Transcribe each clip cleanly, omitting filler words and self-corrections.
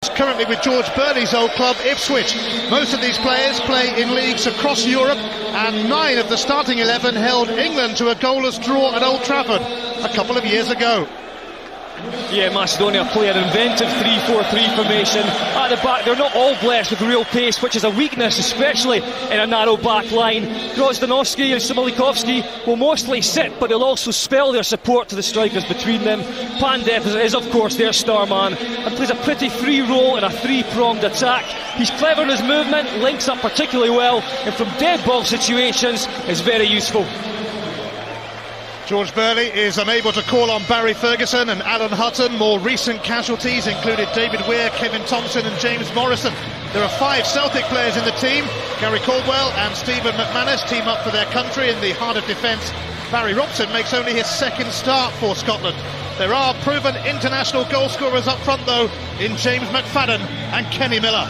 Currently with George Burley's old club, Ipswich. Most of these players play in leagues across Europe, and 9 of the starting 11 held England to a goalless draw at Old Trafford a couple of years ago. Yeah, Macedonia play an inventive 3-4-3 formation. At the back, they're not all blessed with real pace, which is a weakness, especially in a narrow back line. Grozdanovski and Smolykovski will mostly sit, but they'll also spell their support to the strikers between them. Pandev is of course their star man and plays a pretty free role in a three-pronged attack. He's clever in his movement, links up particularly well, and from dead ball situations is very useful. George Burley is unable to call on Barry Ferguson and Alan Hutton. More recent casualties included David Weir, Kevin Thompson and James Morrison. There are 5 Celtic players in the team. Gary Caldwell and Stephen McManus team up for their country in the heart of defence. Barry Robson makes only his second start for Scotland. There are proven international goal scorers up front though in James McFadden and Kenny Miller.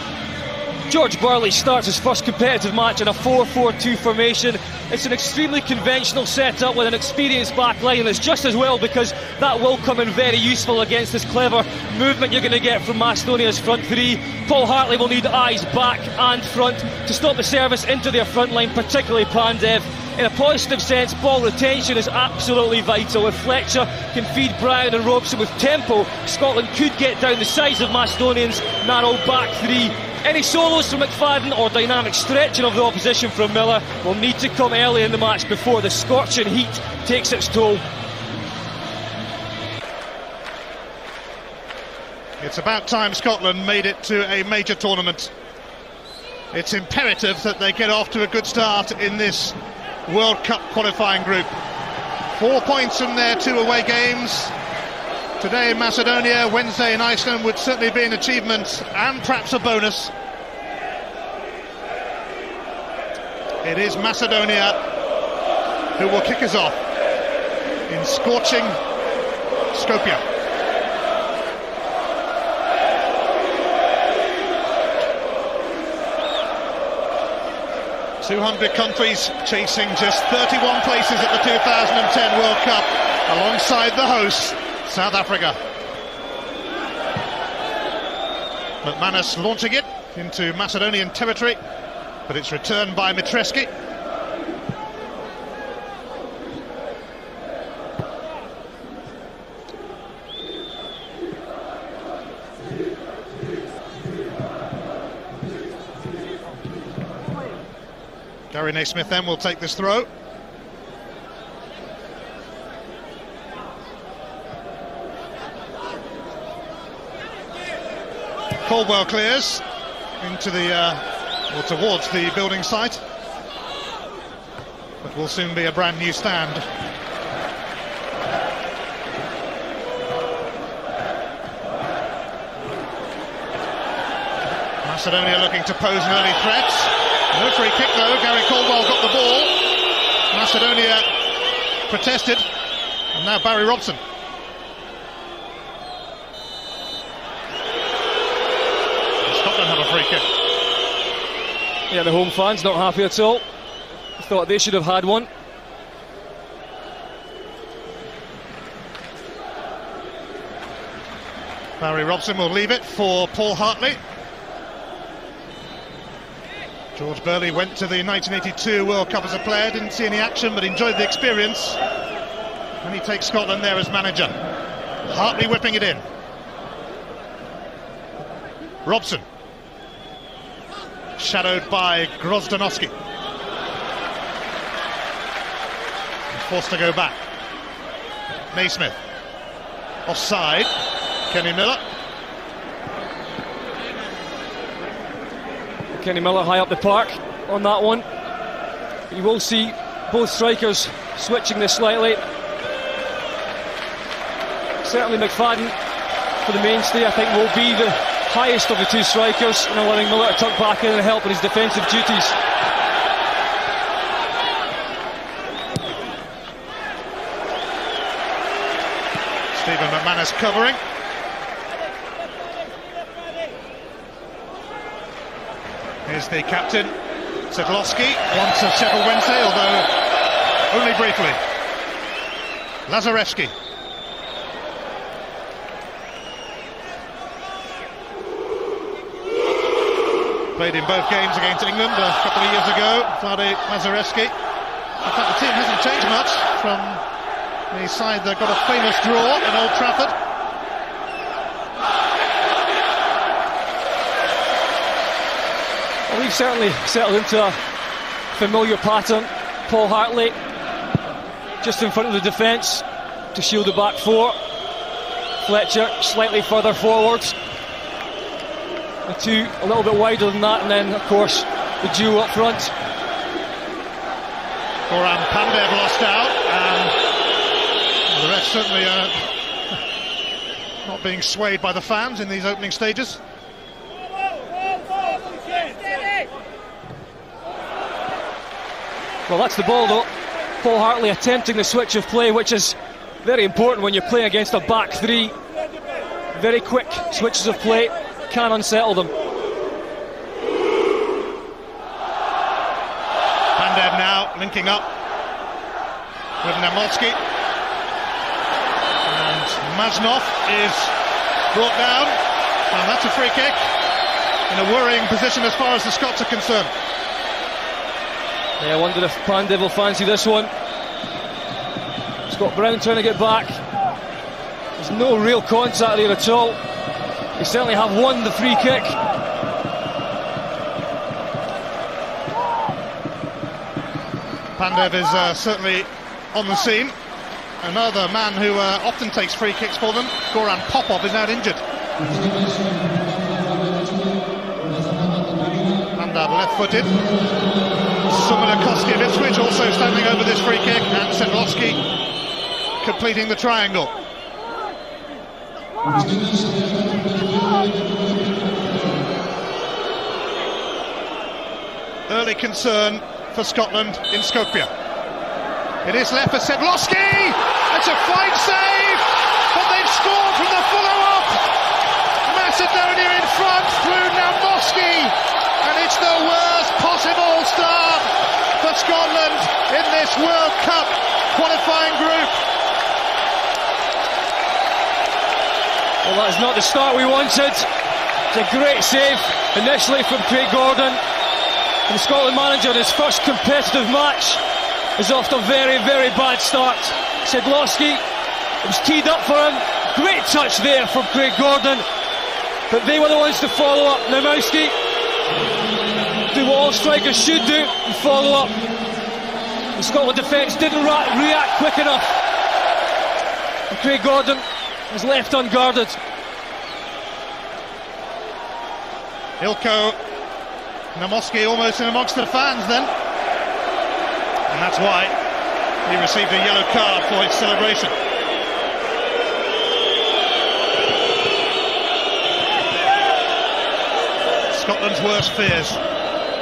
George Burley starts his first competitive match in a 4-4-2 formation. It's an extremely conventional setup with an experienced back line, and it's just as well because that will come in very useful against this clever movement you're going to get from Macedonia's front three. Paul Hartley will need eyes back and front to stop the service into their front line, particularly Pandev. In a positive sense, ball retention is absolutely vital. If Fletcher can feed Brown and Robson with tempo, Scotland could get down the size of Macedonians' narrow back three. Any solos from McFadden or dynamic stretching of the opposition from Miller will need to come early in the match before the scorching heat takes its toll. It's about time Scotland made it to a major tournament. It's imperative that they get off to a good start in this World Cup qualifying group. 4 points from their 2 away games. Today in Macedonia, Wednesday in Iceland would certainly be an achievement and perhaps a bonus. It is Macedonia who will kick us off in scorching Skopje. "200 countries chasing just 31 places at the 2010 World Cup alongside the hosts, South Africa." McManus launching it into Macedonian territory, but it's returned by Mitreski. Gary Naismith then will take this throw. Caldwell clears into the or towards the building site, but will soon be a brand new stand. Macedonia looking to pose an early threat. No free kick though. Gary Caldwell got the ball. Macedonia protested, and now Barry Robson. Scotland have a free kick. Yeah, the home fans not happy at all. Thought they should have had one. Barry Robson will leave it for Paul Hartley. George Burley went to the 1982 World Cup as a player, didn't see any action but enjoyed the experience, and he takes Scotland there as manager. Hartley whipping it in. Robson, shadowed by Grozdanovski, forced to go back. Naismith offside. Kenny Miller. Kenny Miller high up the park on that one. You will see both strikers switching this slightly. Certainly McFadden, for the mainstay, I think will be the highest of the 2 strikers, and allowing Miller to tuck back in and help in his defensive duties. Stephen McManus covering. Here's the captain, Sedlowski, once of Sheffield Wednesday, although only briefly. Played in both games against England a couple of years ago, Vlade Mazurewski. In fact, the team hasn't changed much from the side that got a famous draw in Old Trafford. Well, we've certainly settled into a familiar pattern. Paul Hartley just in front of the defence to shield the back four. Fletcher slightly further forwards. The two a little bit wider than that, and then of course the duo up front. Goran Pandev lost out, and the rest certainly not being swayed by the fans in these opening stages. Well, that's the ball though. Paul Hartley attempting the switch of play, which is very important when you're playing against a back three. Very quick switches of play can unsettle them. Pandev now linking up with Namolski, and Maznov is brought down, and that's a free kick in a worrying position as far as the Scots are concerned. Yeah, I wonder if Pandev will fancy this one. Scott Brown trying to get back. There's no real contact there at all. They certainly have won the free kick. Pandev is certainly on the scene. Another man who often takes free kicks for them, Goran Popov, is out injured. Pandev left-footed. Suminakoski of Ipswich also standing over this free kick, and Sedlowski completing the triangle. Early concern for Scotland in Skopje. It is left for Sedlowski. It's a fine save, but they've scored from the follow-up. Macedonia in front through Namolski, and it's the worst possible start for Scotland in this World Cup qualifying group. Well, that is not the start we wanted. It's a great save initially from Craig Gordon. The Scotland manager in his first competitive match is off to a very, very bad start. Sedlowski, it was teed up for him. Great touch there from Craig Gordon, but they were the ones to follow up. Namolski do what all strikers should do and follow up. The Scotland defence didn't react quick enough, and Craig Gordon was left unguarded. Ilko Namolski almost in amongst the fans then, and that's why he received a yellow card for his celebration. Scotland's worst fears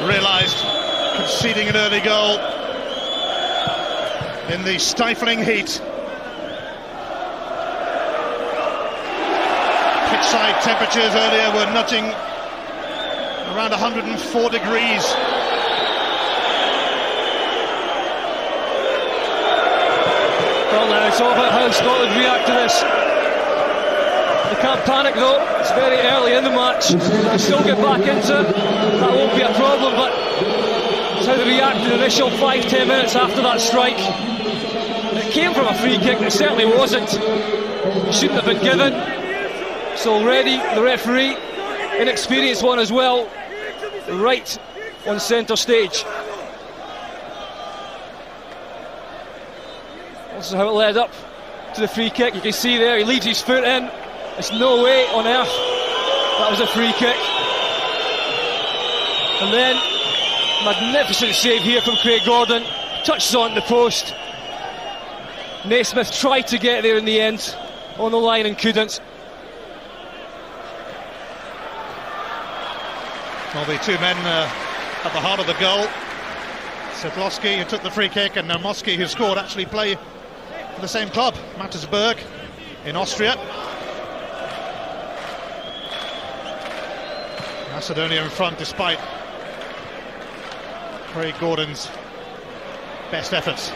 realised, conceding an early goal in the stifling heat. Pitchside temperatures earlier were nudging around 104 degrees. Well, now it's all about how Scotland react to this. They can't panic though, it's very early in the match. They still get back into it, that won't be a problem, but it's how they react in the initial 5-10 minutes after that strike. It came from a free kick that certainly wasn't. It shouldn't have been given. So already the referee, inexperienced one as well, right on centre stage. This is how it led up to the free kick. You can see there, he leaves his foot in. There's no way on earth that was a free kick. And then, magnificent save here from Craig Gordon. Touches on the post. Naismith tried to get there in the end, on the line, and couldn't. Well, the two men at the heart of the goal. Sedlowski, who took the free kick, and Namolski, who scored, actually play for the same club, Mattersburg, in Austria. Macedonia in front, despite Craig Gordon's best efforts.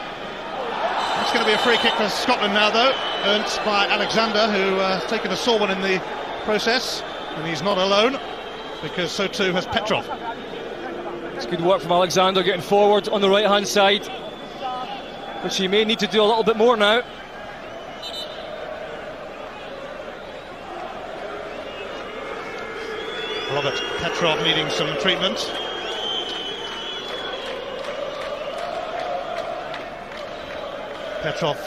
It's going to be a free kick for Scotland now, though, earned by Alexander, who has taken a sore one in the process, and he's not alone. because so too has Petrov. It's good work from Alexander getting forward on the right hand side, which he may need to do a little bit more now. Robert Petrov needing some treatment. Petrov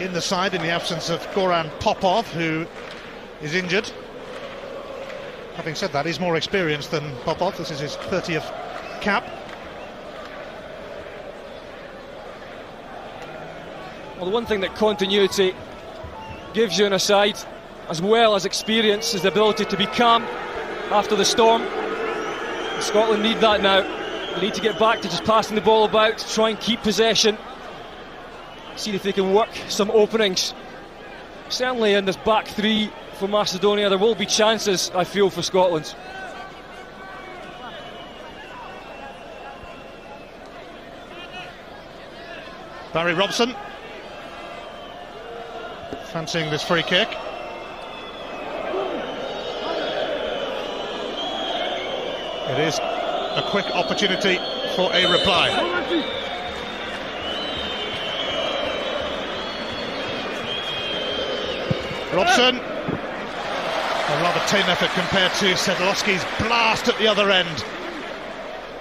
in the side in the absence of Goran Popov, who is injured. Having said that, he's more experienced than Popov. This is his 30th cap. Well, the one thing that continuity gives you in a side, as well as experience, is the ability to be calm after the storm. Scotland need that now. They need to get back to just passing the ball about, to try and keep possession, see if they can work some openings. Certainly in this back three for Macedonia, there will be chances, I feel, for Scotland. Barry Robson fancying this free kick. It is a quick opportunity for a reply. Robson, a rather tame effort compared to Sedlowski's blast at the other end.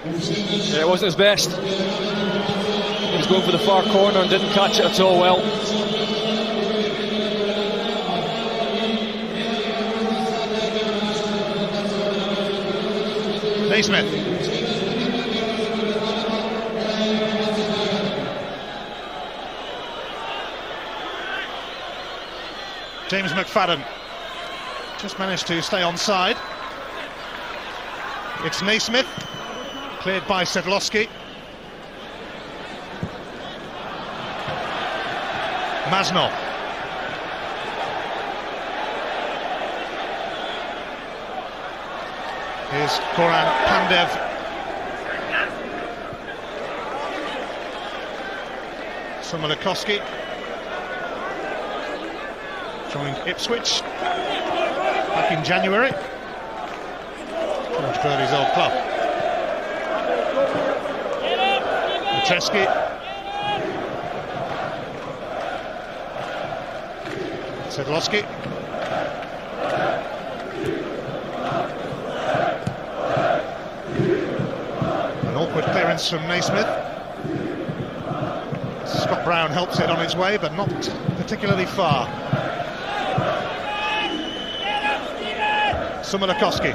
Yeah, it wasn't his best. He was going for the far corner and didn't catch it at all well. Naismith. James McFadden just managed to stay onside. It's Naismith, cleared by Sedlowski. Maznov. Here's Goran Pandev. Sumalakoski joined Ipswich back in January. George Burley's old club. Macheski. Sedlowski. An awkward clearance from Naismith. Scott Brown helps it on its way, but not particularly far. Sumalakoski.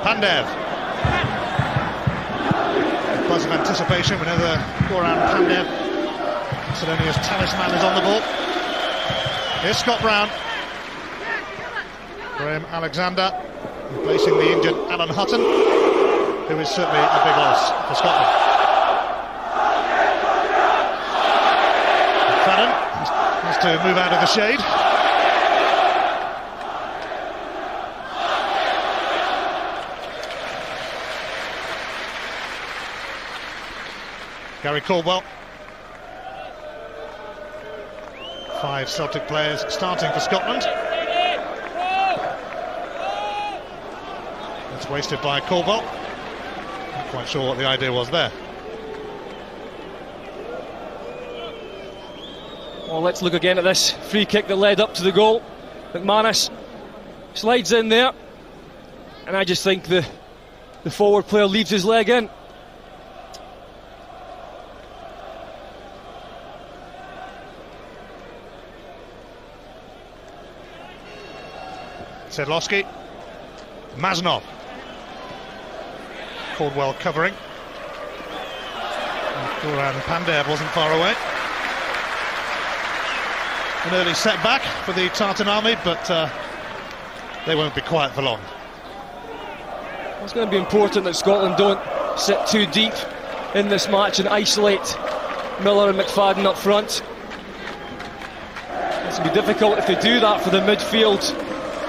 Pandev. A buzz of anticipation whenever Goran Pandev, Macedonia's talisman, is on the ball. Here's Scott Brown. Graham Alexander replacing the injured Alan Hutton, who is certainly a big loss for Scotland. McFadden has to move out of the shade. Gary Caldwell. 5 Celtic players starting for Scotland. That's wasted by Caldwell. Not quite sure what the idea was there. Well, let's look again at this free kick that led up to the goal. McManus slides in there, and I just think the forward player leaves his leg in. Sedlowski. Maznov. Caldwell covering. Goran Pandev wasn't far away. An early setback for the Tartan Army, but they won't be quiet for long. It's going to be important that Scotland don't sit too deep in this match and isolate Miller and McFadden up front. It's going to be difficult if they do that for the midfield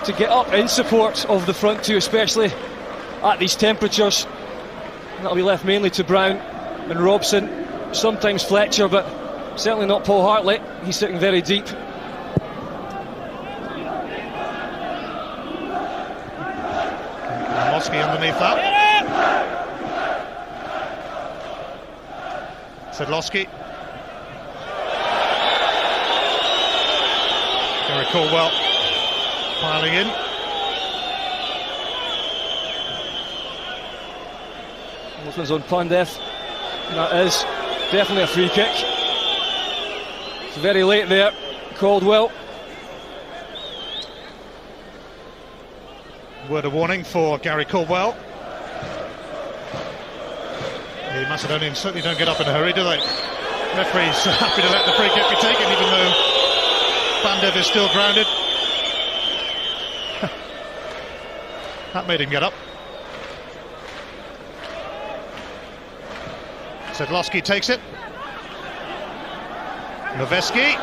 to get up in support of the front two, especially at these temperatures. And that'll be left mainly to Brown and Robson, sometimes Fletcher, but certainly not Paul Hartley. He's sitting very deep. Sadlowski underneath that. Sadlowski. Gary Caldwell piling in. This one's on Pandev. That is definitely a free kick. It's very late there, Caldwell. Word of warning for Gary Caldwell. The Macedonians certainly don't get up in a hurry, do they? Referee's happy to let the free kick be taken, even though Pandev is still grounded. That made him get up. Sadlowski takes it. Noveski.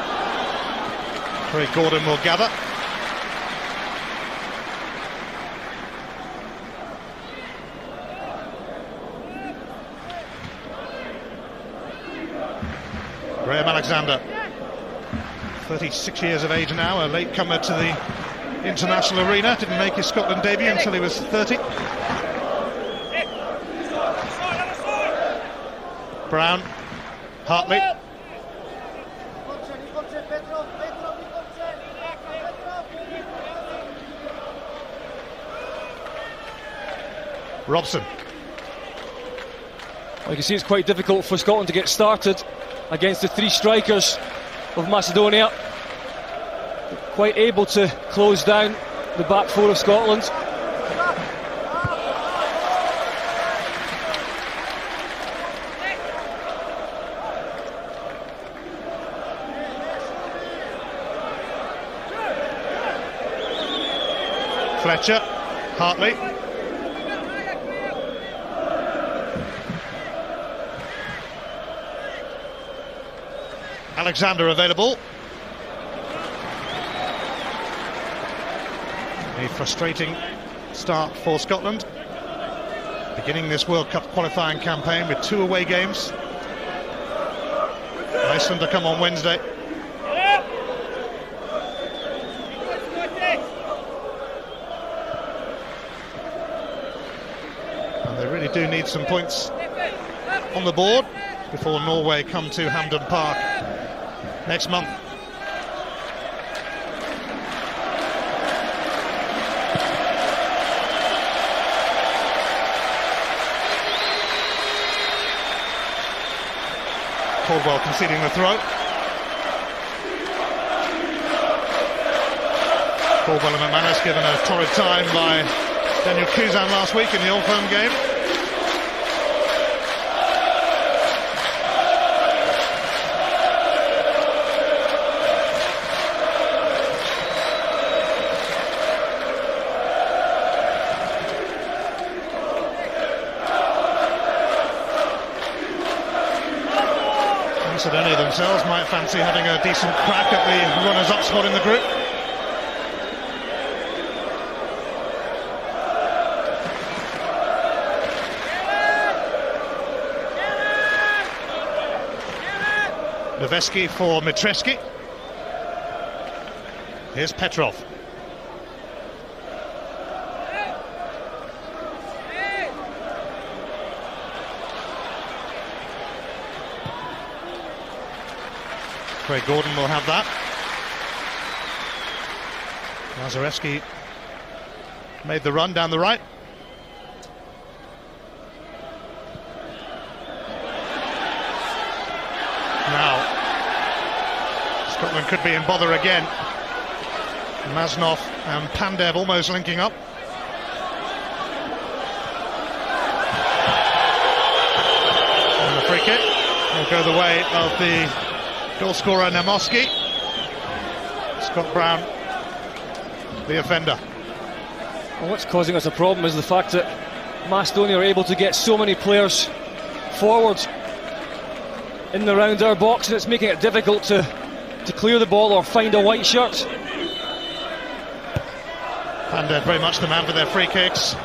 Craig Gordon will gather. Graham Alexander, 36 years of age now, a latecomer to the international arena. Didn't make his Scotland debut until he was 30. Brown, Hartley. Robson. Well, you can see it's quite difficult for Scotland to get started against the three strikers of Macedonia. Quite able to close down the back four of Scotland. Fletcher, Hartley. Alexander available. A frustrating start for Scotland, beginning this World Cup qualifying campaign with 2 away games. Iceland to come on Wednesday. And they really do need some points on the board before Norway come to Hampden Park next month. Caldwell conceding the throw. Caldwell and McManus given a torrid time by Daniel Kuzan last week in the Old Firm game. Macedonia themselves might fancy having a decent crack at the runners-up spot in the group. Noveski for Mitreski. Here's Petrov. Craig Gordon will have that. Lazarevski made the run down the right. Now, Scotland could be in bother again. Masnov and Pandev almost linking up. And the free kick will go the way of the goal scorer Namoski. Scott Brown, the offender. Well, what's causing us a problem is the fact that Macedonia are able to get so many players forward in and around our box, and it's making it difficult to clear the ball or find a white shirt. Pandev very much the man for their free kicks.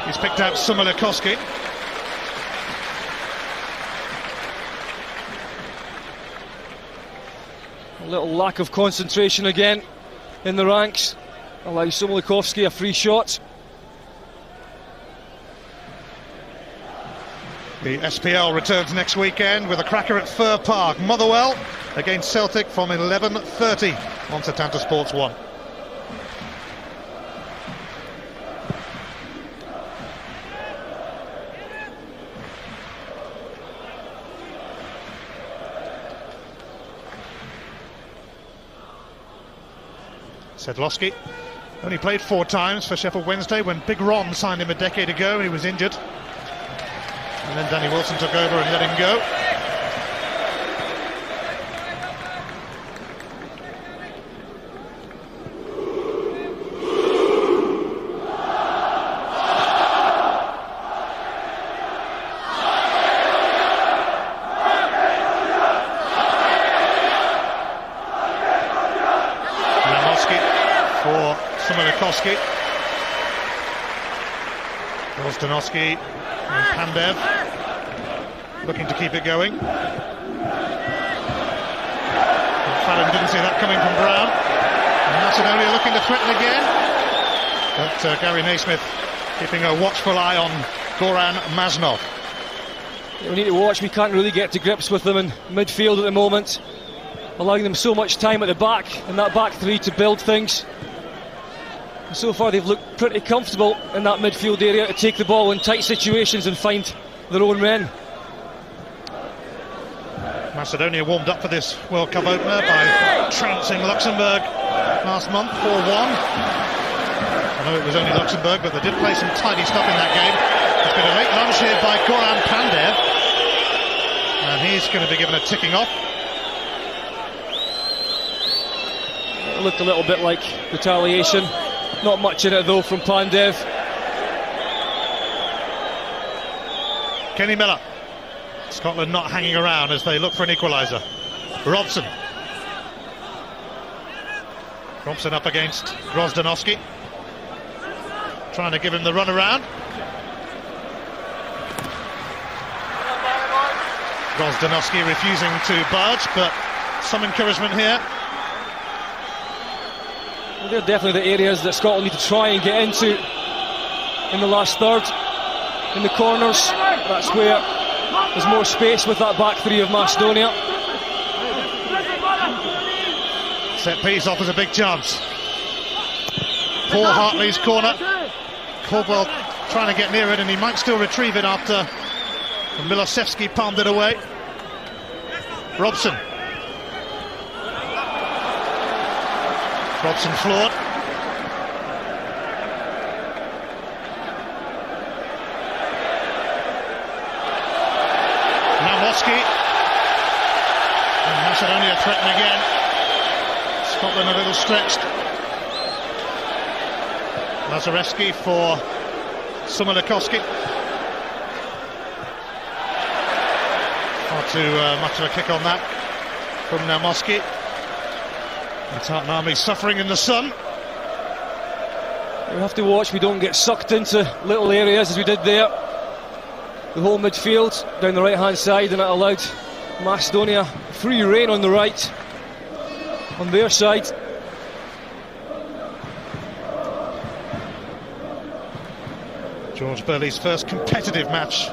He's picked out Sumilikoski. A little lack of concentration again in the ranks. Allows Sumilikoski a free shot. The SPL returns next weekend with a cracker at Fir Park. Motherwell against Celtic from 11:30 on Setanta Sports 1. Sedlowski only played 4 times for Sheffield Wednesday when Big Ron signed him a decade ago and he was injured. And then Danny Wilson took over and let him go. For Simolikowski, Grozdanowski and Pandev looking to keep it going. Fallon didn't see that coming from Brown. And Macedonia looking to threaten again. But Gary Naismith keeping a watchful eye on Goran Maznov. We need to watch. We can't really get to grips with them in midfield at the moment, allowing them so much time at the back in that back three to build things. So far they've looked pretty comfortable in that midfield area to take the ball in tight situations and find their own men. Macedonia warmed up for this World Cup opener by trouncing Luxembourg last month 4-1. I know it was only Luxembourg, but they did play some tidy stuff in that game. There's been a late lunge here by Goran Pandev, and he's going to be given a ticking off. It looked a little bit like retaliation. Not much in it though from Pandev. Kenny Miller. Scotland not hanging around as they look for an equaliser. Robson. Robson up against Grozdanowski. Trying to give him the run around. Grozdanowski refusing to budge, but some encouragement here. Well, they're definitely the areas that Scotland need to try and get into in the last third. In the corners, that's where there's more space with that back three of Macedonia. Set piece offers a big chance. Paul Hartley's corner. Caldwell trying to get near it, and he might still retrieve it after Milosevski palmed it away. Robson. Robson floored. Namoski. And Macedonia threaten again. Scotland a little stretched. Lazarevski for Simolikowski. Not too much of a kick on that from Namoski. The Tartan Army suffering in the sun. We have to watch we don't get sucked into little areas as we did there. The whole midfield down the right hand side, and it allowed Macedonia free rein on the right, on their side. George Burley's first competitive match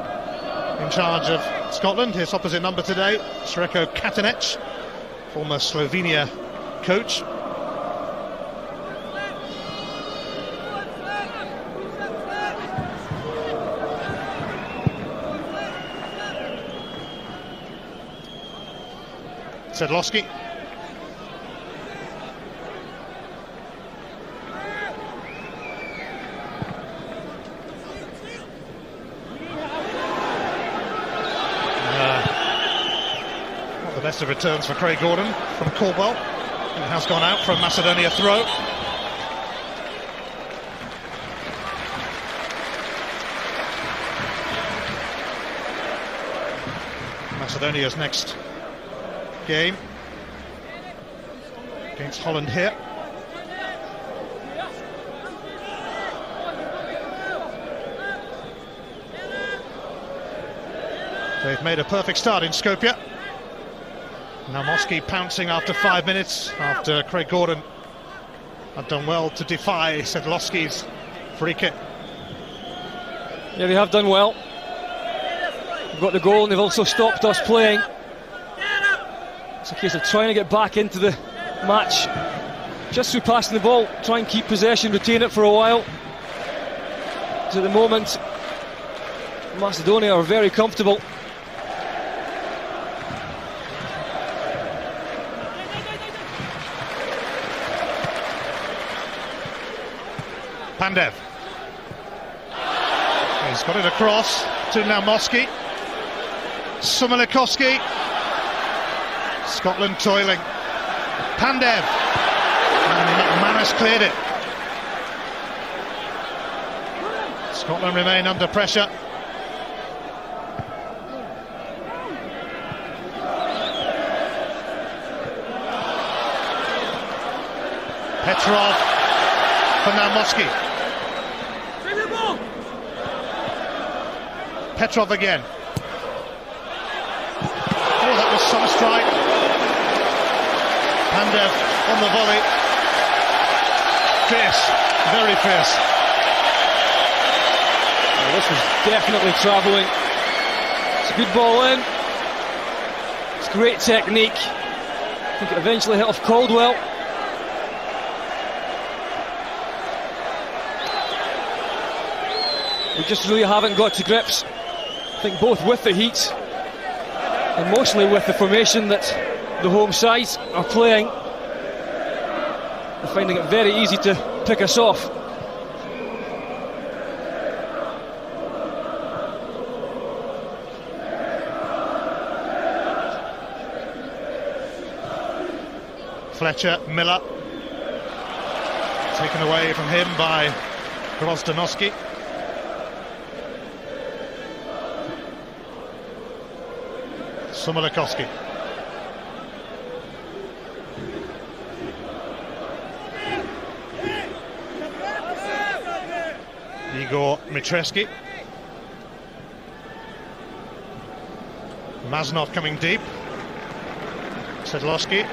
in charge of Scotland. His opposite number today, Sreko Katanec, former Slovenia coach. Sedlowski. Not the best of returns for Craig Gordon from Caldwell. It has gone out from Macedonia throw. Macedonia's next game against Holland here. They've made a perfect start in Skopje. Namoski pouncing after 5 minutes after Craig Gordon had done well to defy Sedlowski's free kick. Yeah, they have done well. We've got the goal and they've also stopped us playing. It's a case of trying to get back into the match just through passing the ball, try and keep possession, retain it for a while. Because at the moment, Macedonia are very comfortable. Pandev. He's got it across to now Moski. Sumalikovsky. Scotland toiling. Pandev. And Manas cleared it. Scotland remain under pressure. Petrov for now Moski. Petrov again. Oh, that was some strike. Pandev on the volley. Fierce, very fierce. Well, this was definitely travelling. It's a good ball in. It's great technique. I think it eventually hit off Caldwell. We just really haven't got to grips, I think, both with the heat and mostly with the formation that the home sides are playing. They're finding it very easy to pick us off. Fletcher, Miller, taken away from him by Grozdanovsky. Sumalikovsky. Igor Mitreski. Maznov coming deep. Sedlowski.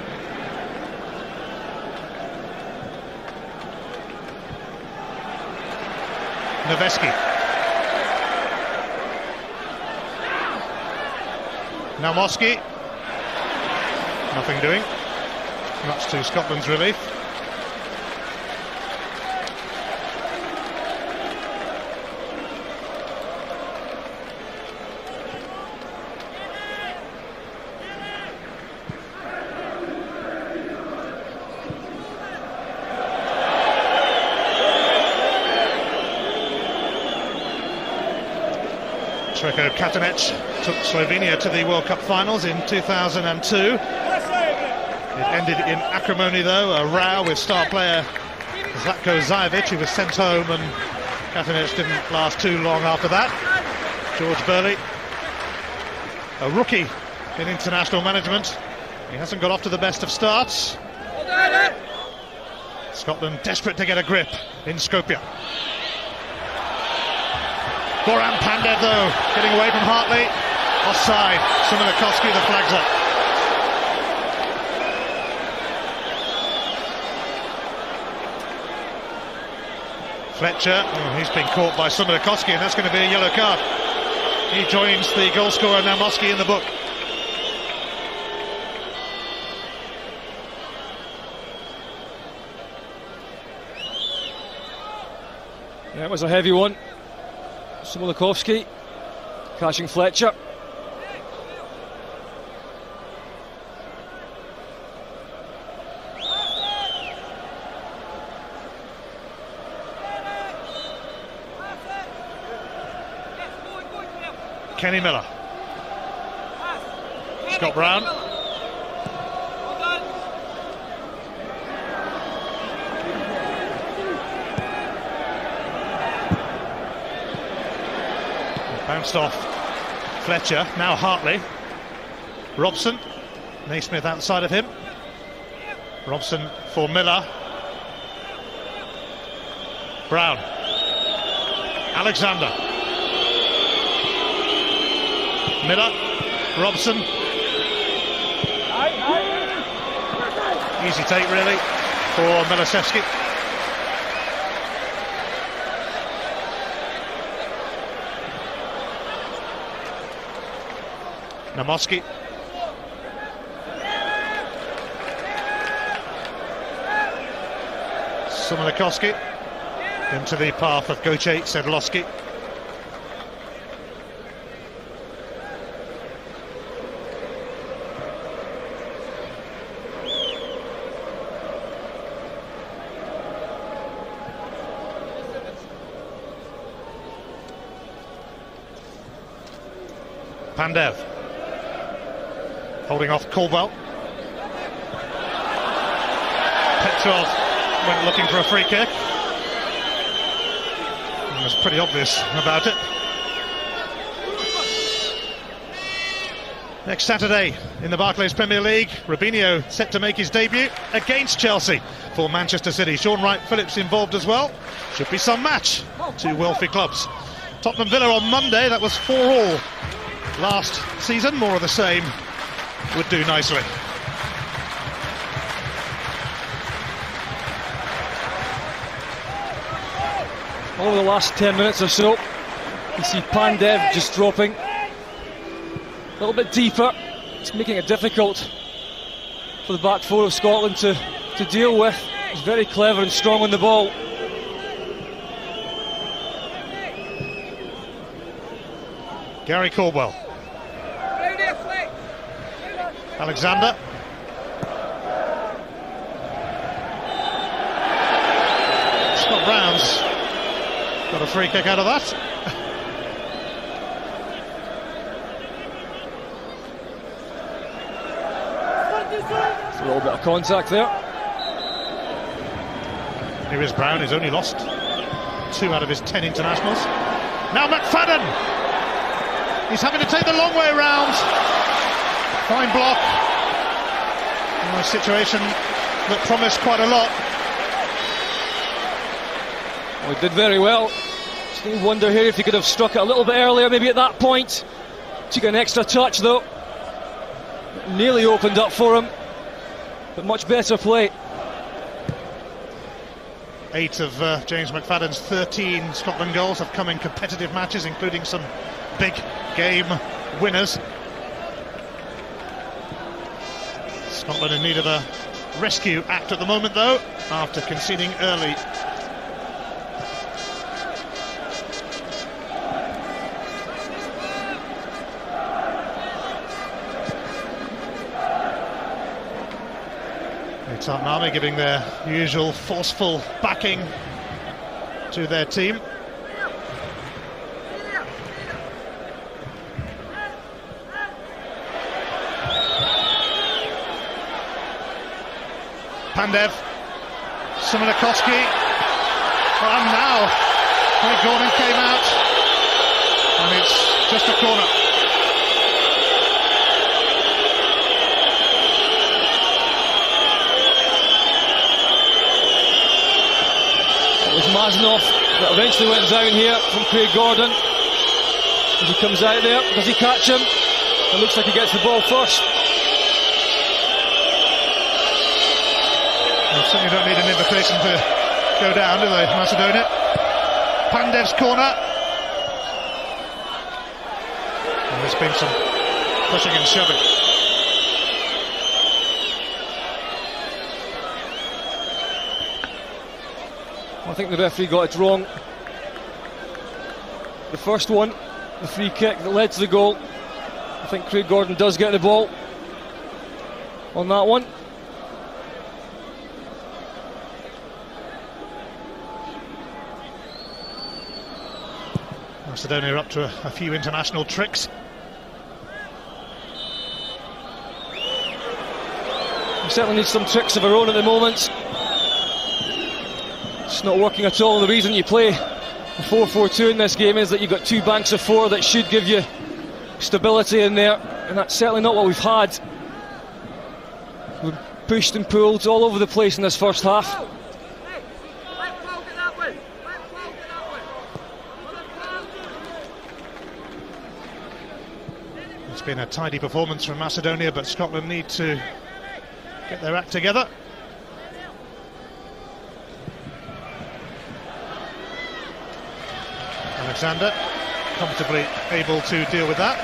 Noveski. Now Moski. Nothing doing. Much to Scotland's relief. Sreko Katanec took Slovenia to the World Cup finals in 2002. It ended in acrimony though, a row with star player Zlatko Zajovic, who was sent home, and Katanec didn't last too long after that. George Burley, a rookie in international management, he hasn't got off to the best of starts. Scotland desperate to get a grip in Skopje. Goran Pandev though, getting away from Hartley. Offside. Sumalikovsky, the flag's up. Fletcher, he's been caught by Sumalikovsky, and that's going to be a yellow card. He joins the goal scorer now Moski in the book. Yeah, it was a heavy one. Sumalikovsky catching Fletcher. Kenny Miller. Scott Brown. Bounced off Fletcher, now Hartley. Robson, Naismith outside of him. Robson for Miller. Brown. Alexander. Miller. Robson. Easy take really for Miloševski. Namoski. Szymanakowski into the path of Goce Sedlowski. Pandev holding off Caldwell. Petrov went looking for a free kick. He was pretty obvious about it. Next Saturday in the Barclays Premier League, Robinho set to make his debut against Chelsea for Manchester City. Sean Wright-Phillips involved as well. Should be some match. Two wealthy clubs. Tottenham Villa on Monday, that was 4-4 last season. More of the same would do nicely. Over the last 10 minutes or so, you see Pandev just dropping a little bit deeper. It's making it difficult for the back four of Scotland to deal with. He's very clever and strong on the ball. Gary Caldwell. Alexander. Scott Brown's got a free kick out of that. A little bit of contact there. Here is Brown, who's only lost 2 out of his 10 internationals. Now McFadden! He's having to take the long way round. Fine block. A situation that promised quite a lot. Well, he did very well. Still wonder here if he could have struck it a little bit earlier, maybe at that point. Took an extra touch though. Nearly opened up for him, but much better play. 8 of James McFadden's 13 Scotland goals have come in competitive matches, including some big game winners. Scotland in need of a rescue act at the moment though, after conceding early. Tottenham giving their usual forceful backing to their team. Pandev, Szymanakowski, and now Gordon came out, and it's just a corner. Maznov that eventually went down here from Craig Gordon. As he comes out there, does he catch him? It looks like he gets the ball first. Well, certainly don't need an invitation to go down, do they, Macedonia? Pandev's corner. And there's been some pushing and shoving. I think the referee got it wrong. The first one, the free kick that led to the goal, I think Craig Gordon does get the ball on that one. Macedonia are up to a few international tricks. We certainly need some tricks of our own at the moment. It's not working at all. The reason you play a 4-4-2 in this game is that you've got 2 banks of 4 that should give you stability in there, and that's certainly not what we've had. We've pushed and pulled all over the place in this first half. It's been a tidy performance from Macedonia, but Scotland need to get their act together. Alexander comfortably able to deal with that.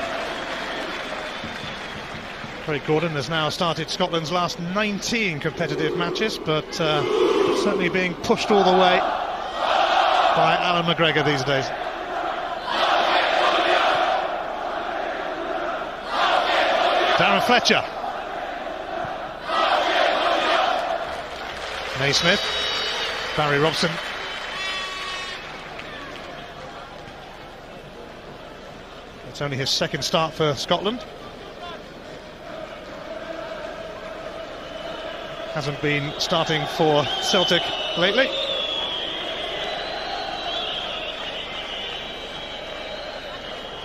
Craig Gordon has now started Scotland's last 19 competitive matches, but certainly being pushed all the way by Alan McGregor these days. Darren Fletcher. Naismith. Barry Robson. It's only his second start for Scotland. Hasn't been starting for Celtic lately.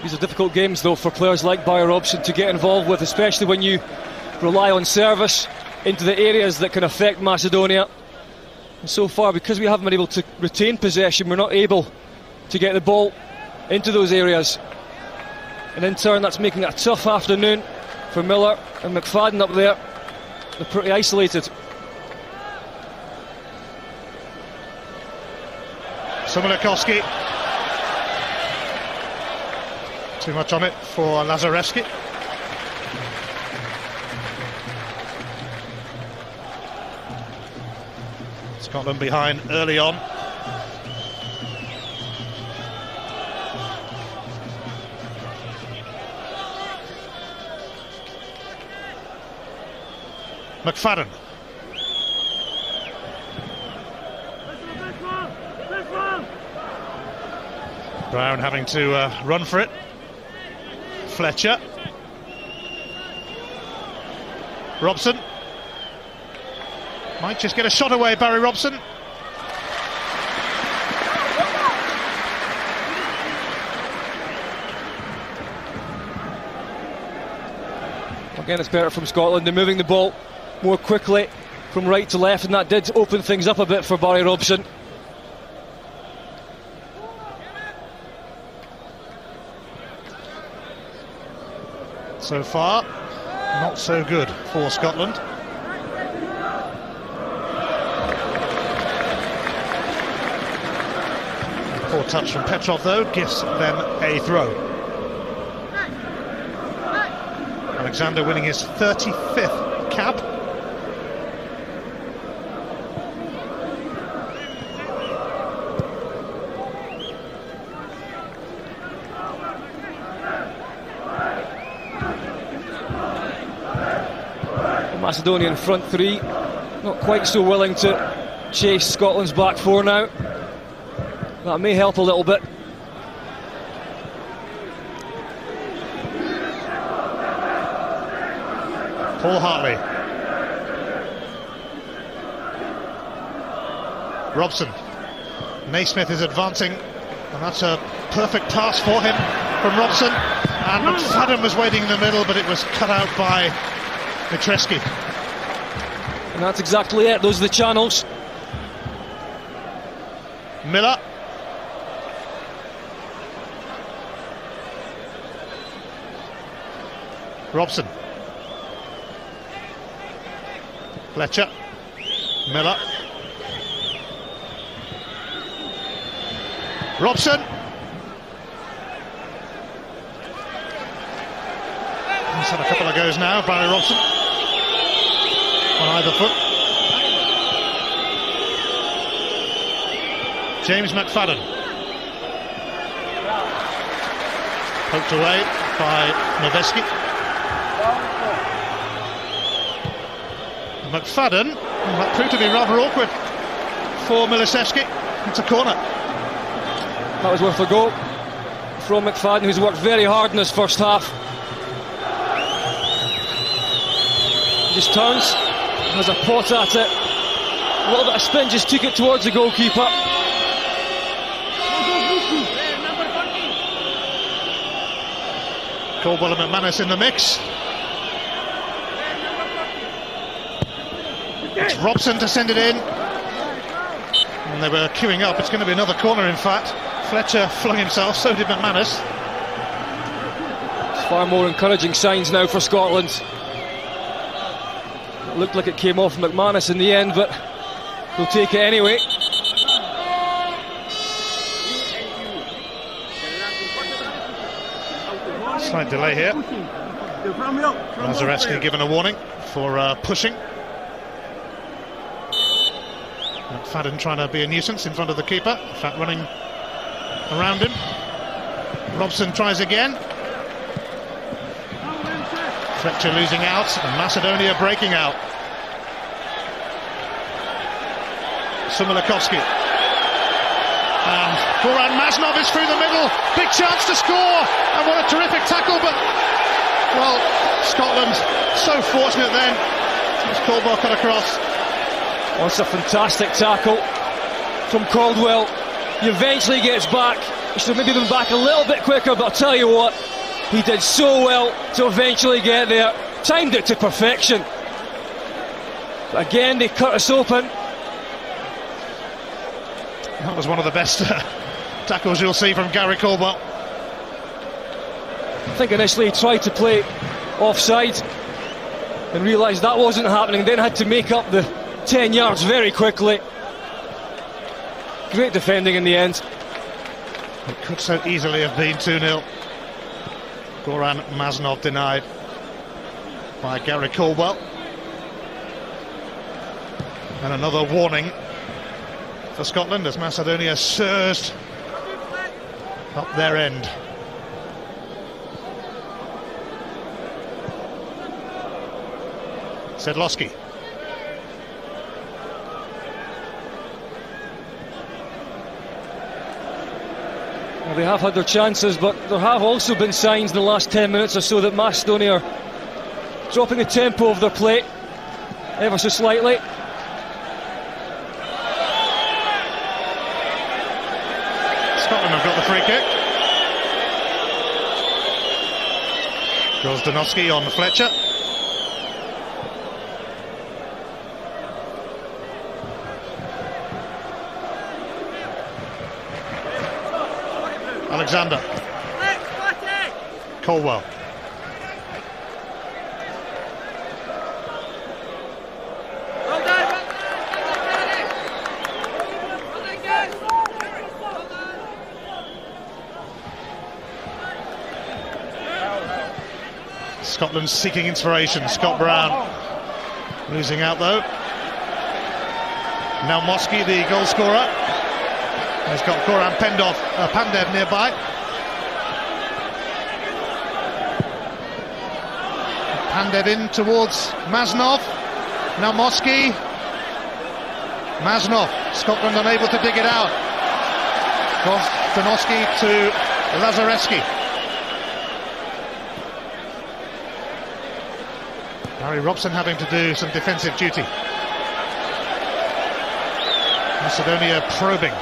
These are difficult games, though, for players like Barry Robson to get involved with, especially when you rely on service into the areas that can affect Macedonia. And so far, because we haven't been able to retain possession, we're not able to get the ball into those areas. And in turn, that's making it a tough afternoon for Miller and McFadden up there. They're pretty isolated. Sumulikowski. Too much on it for Lazarevski. Scotland behind early on. McFadden. Brown having to run for it. Fletcher. Robson. Might just get a shot away, Barry Robson. Again, it's better from Scotland. They're moving the ball more quickly from right to left, and that did open things up a bit for Barry Robson. So far, not so good for Scotland. Poor touch from Petrov, though, gives them a throw. Alexander winning his 35th cap. Macedonian front three, not quite so willing to chase Scotland's back four now. That may help a little bit. Paul Hartley. Robson. Naismith is advancing, and that's a perfect pass for him from Robson. And McFadden was waiting in the middle, but it was cut out by Mitreski. And that's exactly it, those are the channels. Miller. Robson. Fletcher. Miller. Robson. He's had a couple of goes now, Barry Robson. On either foot. James McFadden. Poked away by Noveski. McFadden, that proved to be rather awkward for Milisevski. It's a corner. That was worth a go from McFadden, who's worked very hard in this first half. He just turns, has a pot at it, a little bit of spin, just took it towards the goalkeeper. Caldwell and McManus in the mix. It's Robson to send it in. And they were queuing up. It's going to be another corner, in fact. Fletcher flung himself, so did McManus. It's far more encouraging signs now for Scotland. It looked like it came off McManus in the end, but we'll take it anyway. Slight delay here. Lazareski given a warning for pushing. McFadden trying to be a nuisance in front of the keeper, in fact running around him. Robson tries again. Fletcher losing out, and Macedonia breaking out. Sumilakovsky. And Goran Maznov is through the middle. Big chance to score, and what a terrific tackle, but, well, Scotland so fortunate then. As Caldwell cut across. Oh, it's a fantastic tackle from Caldwell. He eventually gets back. He should have maybe been back a little bit quicker, but I'll tell you what, he did so well to eventually get there. Timed it to perfection. But again, they cut us open. That was one of the best tackles you'll see from Gary Caldwell. I think initially he tried to play offside and realised that wasn't happening, then had to make up the 10 yards very quickly. Great defending in the end. It could so easily have been 2-0. Goran Maznov denied by Gary Caldwell. And another warning for Scotland as Macedonia surged up their end. Sedlowski. Well, they have had their chances, but there have also been signs in the last 10 minutes or so that Macedonia are dropping the tempo of their play ever so slightly. Scotland have got the free kick. Goes Donofsky on Fletcher. Alexander. Caldwell. Scotland seeking inspiration. Scott Brown losing out though. Now Mosky, the goal scorer, has got Goran Pandev nearby. Pandev in towards Maznov. Now Mosky. Maznov. Scotland unable to dig it out. Donofsky to Lazareski. Barry Robson having to do some defensive duty. Macedonia probing.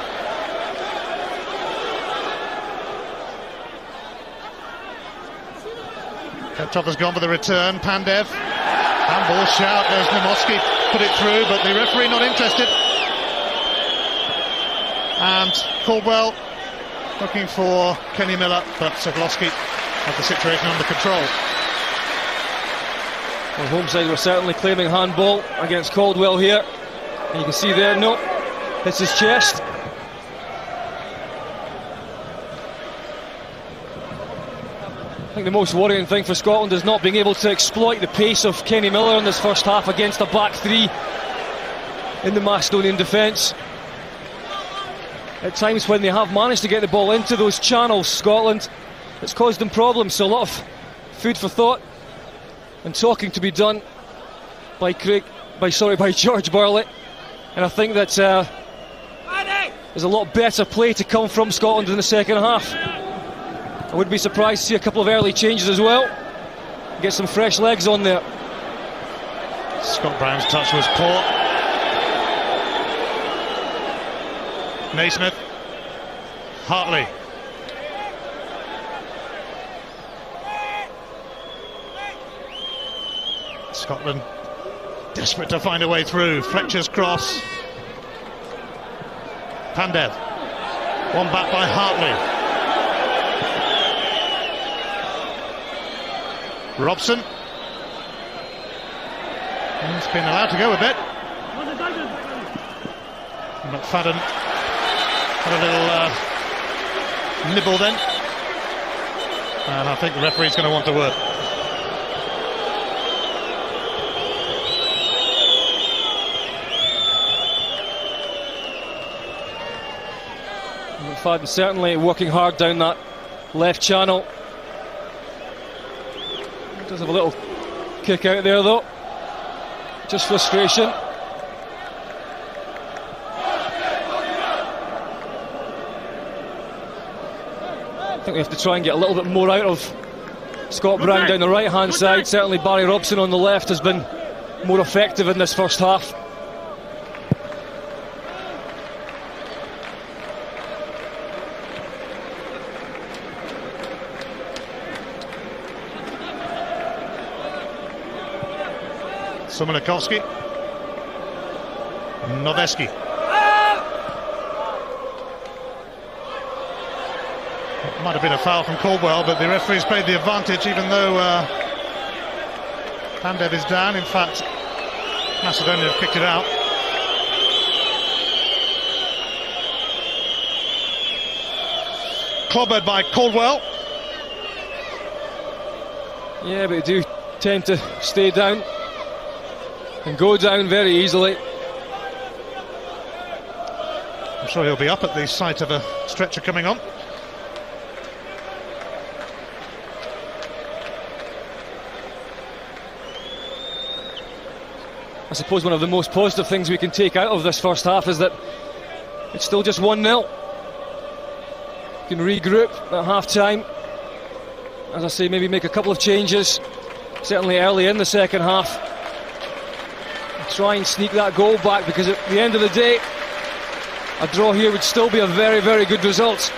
Petrov has gone for the return. Pandev. Handball shout. There's Nemoski. Put it through, but the referee not interested. And Caldwell looking for Kenny Miller, but Sedlowski had the situation under control. Well, home side were certainly claiming handball against Caldwell here. And you can see there, no, hits his chest. I think the most worrying thing for Scotland is not being able to exploit the pace of Kenny Miller in this first half against a back three in the Macedonian defence. At times when they have managed to get the ball into those channels, Scotland, it's caused them problems. So a lot of food for thought and talking to be done by George Burley. And I think that there's a lot better play to come from Scotland in the second half. I wouldn't be surprised to see a couple of early changes as well. Get some fresh legs on there. Scott Brown's touch was poor. Naismith. Hartley. Scotland desperate to find a way through. Fletcher's cross. Pandev. One back by Hartley. Robson. He's been allowed to go a bit. McFadden had a little nibble then. And I think the referee's going to want to work. McFadden certainly working hard down that left channel. Does have a little kick out there though. Just frustration. I think we have to try and get a little bit more out of Scott Brown down the right hand side. Certainly Barry Robson on the left has been more effective in this first half. Sumolikovsky, Noveski. It might have been a foul from Caldwell, but the referee's played the advantage, even though Pandev is down. In fact, Macedonia have kicked it out. Clobbered by Caldwell. Yeah, but they do tend to stay down and go down very easily. I'm sure he'll be up at the sight of a stretcher coming on. I suppose one of the most positive things we can take out of this first half is that it's still just 1-0. You can regroup at half-time. As I say, maybe make a couple of changes, certainly early in the second half. Try and sneak that goal back, because at the end of the day, a draw here would still be a very, very good result.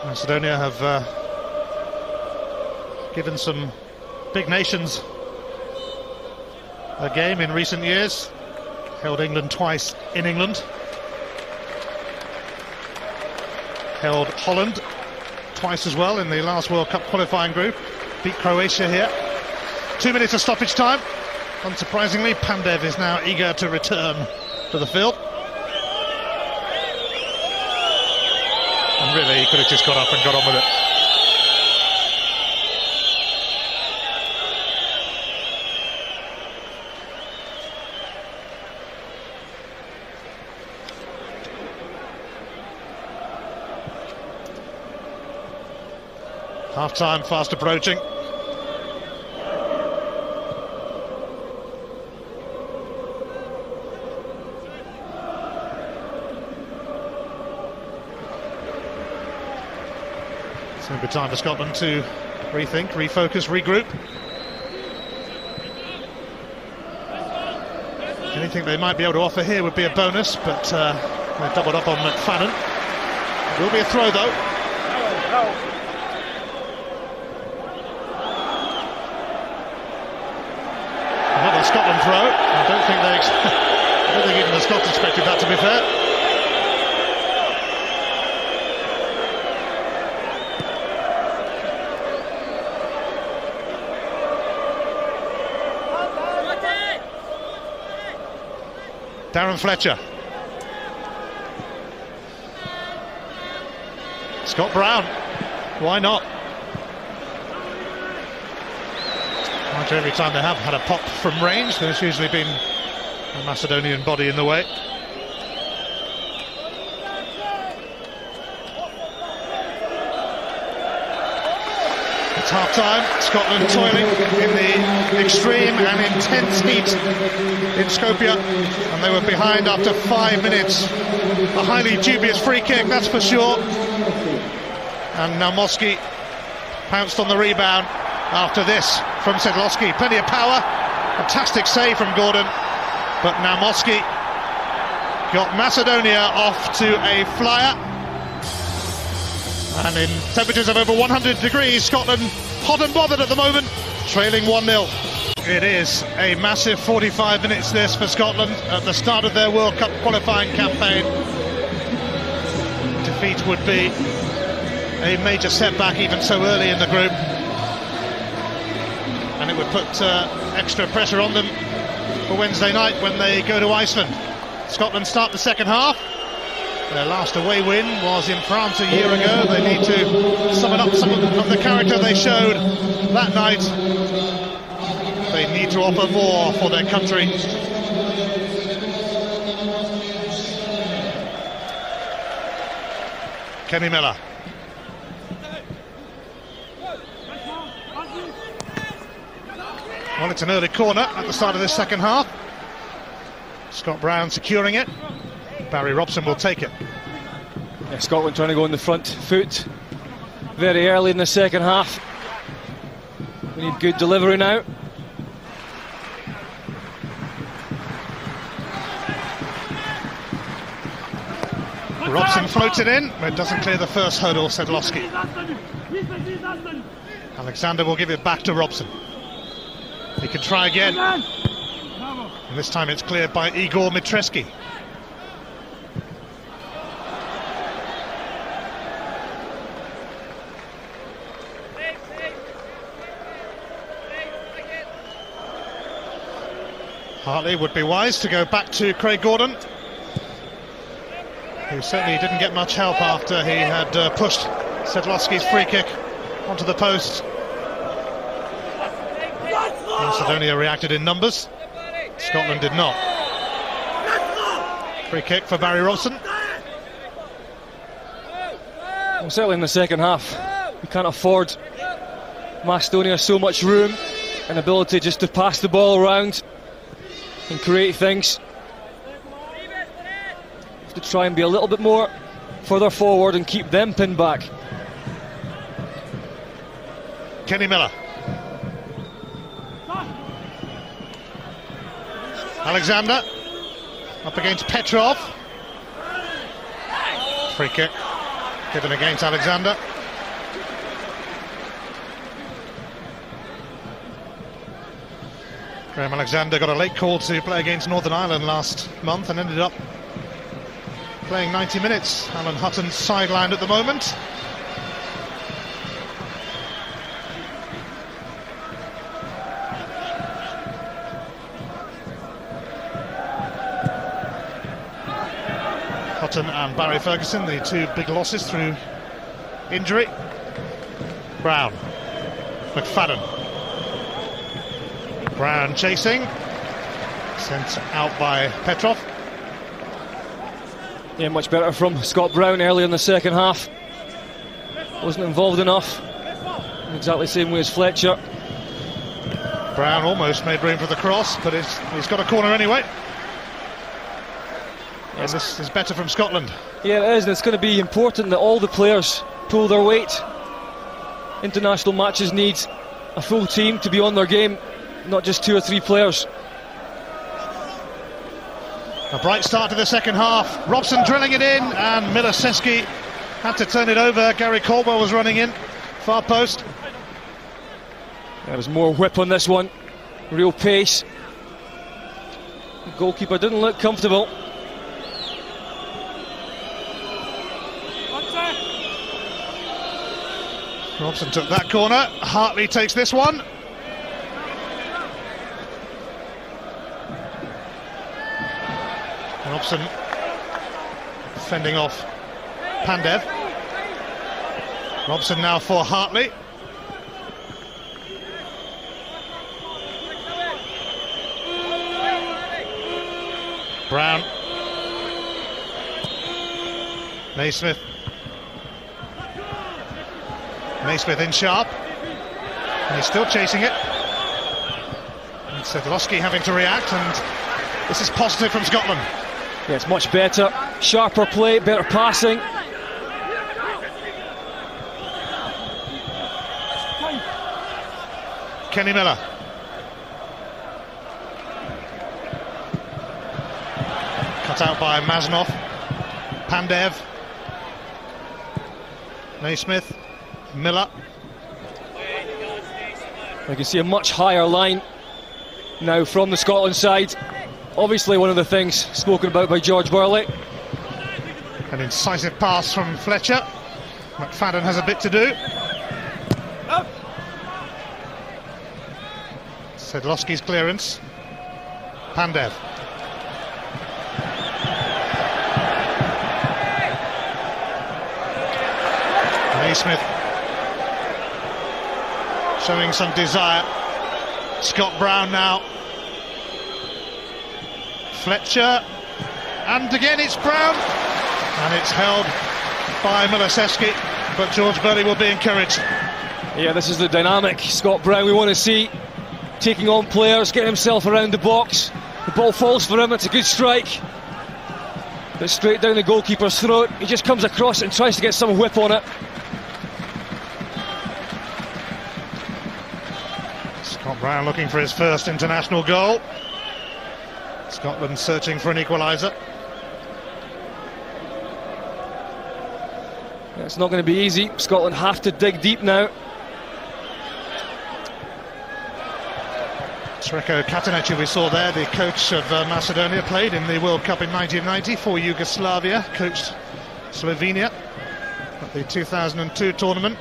Macedonia have given some big nations a game in recent years. Held England twice in England. Held Holland twice as well in the last World Cup qualifying group. Beat Croatia here. 2 minutes of stoppage time. Unsurprisingly, Pandev is now eager to return to the field. And really, he could have just got up and got on with it. Half-time fast approaching. It's going to be time for Scotland to rethink, refocus, regroup. Anything they might be able to offer here would be a bonus, but they've doubled up on McFadden. It will be a throw though. Another Scotland throw. I don't think even the Scots expected that, to be fair. Darren Fletcher. Scott Brown. Why not? Every time they have had a pop from range, there's usually been a Macedonian body in the way. It's half-time. Scotland toiling in the extreme and intense heat in Skopje, and they were behind after 5 minutes. A highly dubious free kick, that's for sure. And now Moski pounced on the rebound after this from Sedlowski. Plenty of power, fantastic save from Gordon, but now Moski got Macedonia off to a flyer. And in temperatures of over 100 degrees, Scotland hot and bothered at the moment, trailing 1-0. It is a massive 45 minutes this for Scotland at the start of their World Cup qualifying campaign. Defeat would be a major setback even so early in the group, and it would put extra pressure on them for Wednesday night when they go to Iceland. Scotland start the second half. Their last away win was in France a year ago. They need to summon up some of the character they showed that night. they need to offer more for their country. Kenny Miller. Well, it's an early corner at the start of this second half. Scott Brown securing it. Barry Robson will take it. Yeah, Scotland trying to go on the front foot very early in the second half. We need good delivery now. Robson floats it in, but it doesn't clear the first hurdle, Sedlowski. Alexander will give it back to Robson. He can try again. And this time it's cleared by Igor Mitreski. Hartley would be wise to go back to Craig Gordon, who certainly didn't get much help after he had pushed Sedlowski's free kick onto the post. Macedonia reacted in numbers. Scotland did not. Free kick for Barry Robson. Well, certainly in the second half, we can't afford Macedonia so much room and ability just to pass the ball around and create things. Have to try and be a little bit more further forward and keep them pinned back. Kenny Miller. Alexander up against Petrov. Free kick given against Alexander. Graham Alexander got a late call to play against Northern Ireland last month and ended up playing 90 minutes. Alan Hutton's sidelined at the moment. Hutton and Barry Ferguson, the two big losses through injury. Brown, McFadden. Brown chasing, sent out by Petrov. Yeah, much better from Scott Brown early in the second half. Wasn't involved enough. Exactly the same way as Fletcher. Brown almost made room for the cross, but he's got a corner anyway. And this is better from Scotland. Yeah, it is, and it's going to be important that all the players pull their weight. International matches need a full team to be on their game, not just 2 or 3 players. A bright start to the second half. Robson drilling it in, and Milosevski had to turn it over. Gary Caldwell was running in, far post. There was more whip on this one, real pace. The goalkeeper didn't look comfortable. Robson took that corner. Hartley takes this one. Robson fending off Pandev. Robson now for Hartley. Brown. Naismith. Naismith in sharp. And he's still chasing it. And Sedlowski having to react, and this is positive from Scotland. Yeah, it's much better, sharper play, better passing. Kenny Miller. Cut out by Maznov. Pandev. Naismith. Miller. You can see a much higher line now from the Scotland side. Obviously one of the things spoken about by George Burley. An incisive pass from Fletcher. McFadden has a bit to do. Sedlowski's clearance. Pandev. Naismith showing some desire. Scott Brown now. Fletcher. And again it's Brown. And it's held by Miloseski. But George Burley will be encouraged. Yeah, this is the dynamic Scott Brown we want to see. Taking on players, getting himself around the box. The ball falls for him, it's a good strike. But straight down the goalkeeper's throat. He just comes across it and tries to get some whip on it. Scott Brown looking for his first international goal. Scotland searching for an equaliser. It's not going to be easy. Scotland have to dig deep now. Sreko Katanec, we saw there, the coach of Macedonia, played in the World Cup in 1990 for Yugoslavia, coached Slovenia at the 2002 tournament.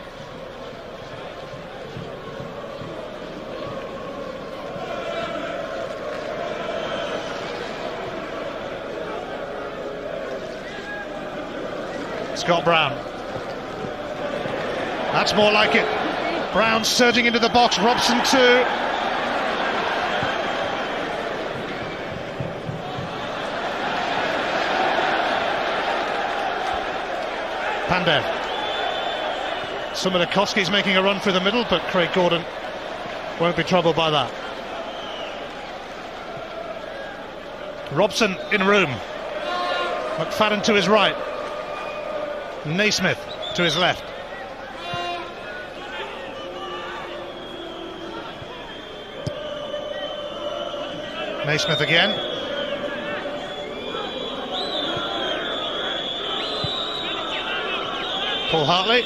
Scott Brown. That's more like it. Brown surging into the box, Robson too. Pandev. Sumilakoski's making a run through the middle, but Craig Gordon won't be troubled by that. Robson in room. McFadden to his right. Naismith to his left. Naismith again. Paul Hartley.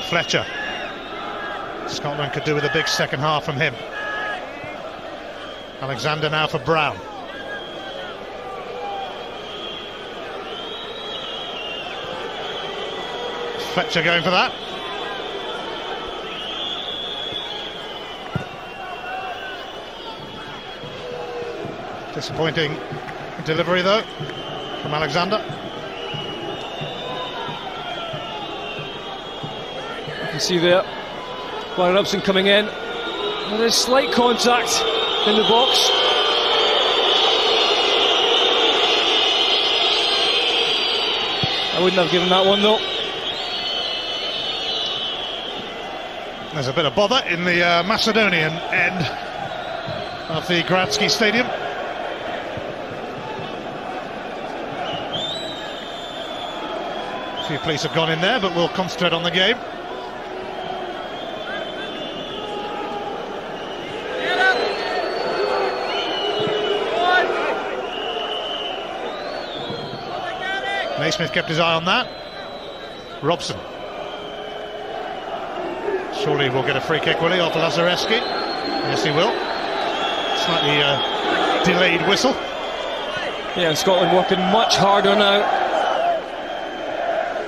Fletcher. Scotland could do with a big second half from him. Alexander now for Brown. Fletcher going for that. Disappointing delivery though from Alexander. You can see there Brian Robson coming in. There is slight contact in the box. I wouldn't have given that one though. There's a bit of bother in the Macedonian end of the Gradsky Stadium. A few police have gone in there, but we'll concentrate on the game. Naismith kept his eye on that. Robson. Surely we'll get a free kick, will he, off Lazareski? Yes, he will. Slightly delayed whistle. Yeah, and Scotland working much harder now.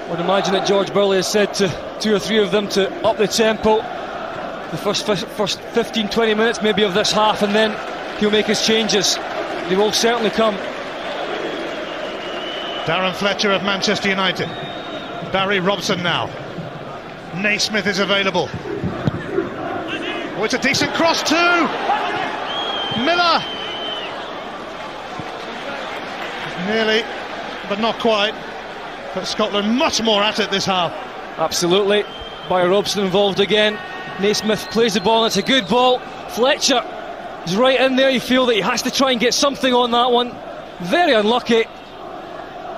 I would imagine that George Burley has said to 2 or 3 of them to up the tempo. The first 15-20 minutes maybe of this half, and then he'll make his changes. They will certainly come. Darren Fletcher of Manchester United. Barry Robson now. Naismith is available. Oh, it's a decent cross too. Miller. Nearly, but not quite. But Scotland much more at it this half. Absolutely. Barry Robson involved again. Naismith plays the ball, and it's a good ball. Fletcher is right in there. You feel that he has to try and get something on that one. Very unlucky.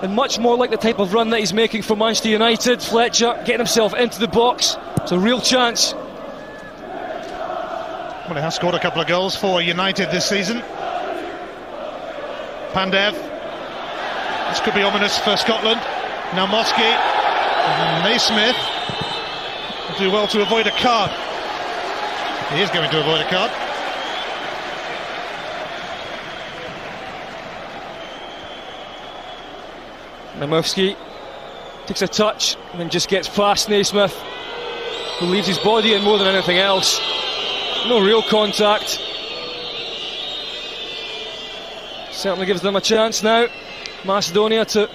And much more like the type of run that he's making for Manchester United. Fletcher getting himself into the box. It's a real chance. Well, he has scored a couple of goals for United this season. Pandev. This could be ominous for Scotland. Now Moski. Naismith will do well to avoid a card. He is going to avoid a card. Namovsky takes a touch and then just gets past Naismith, who leaves his body in more than anything else. No real contact. Certainly gives them a chance now, Macedonia, to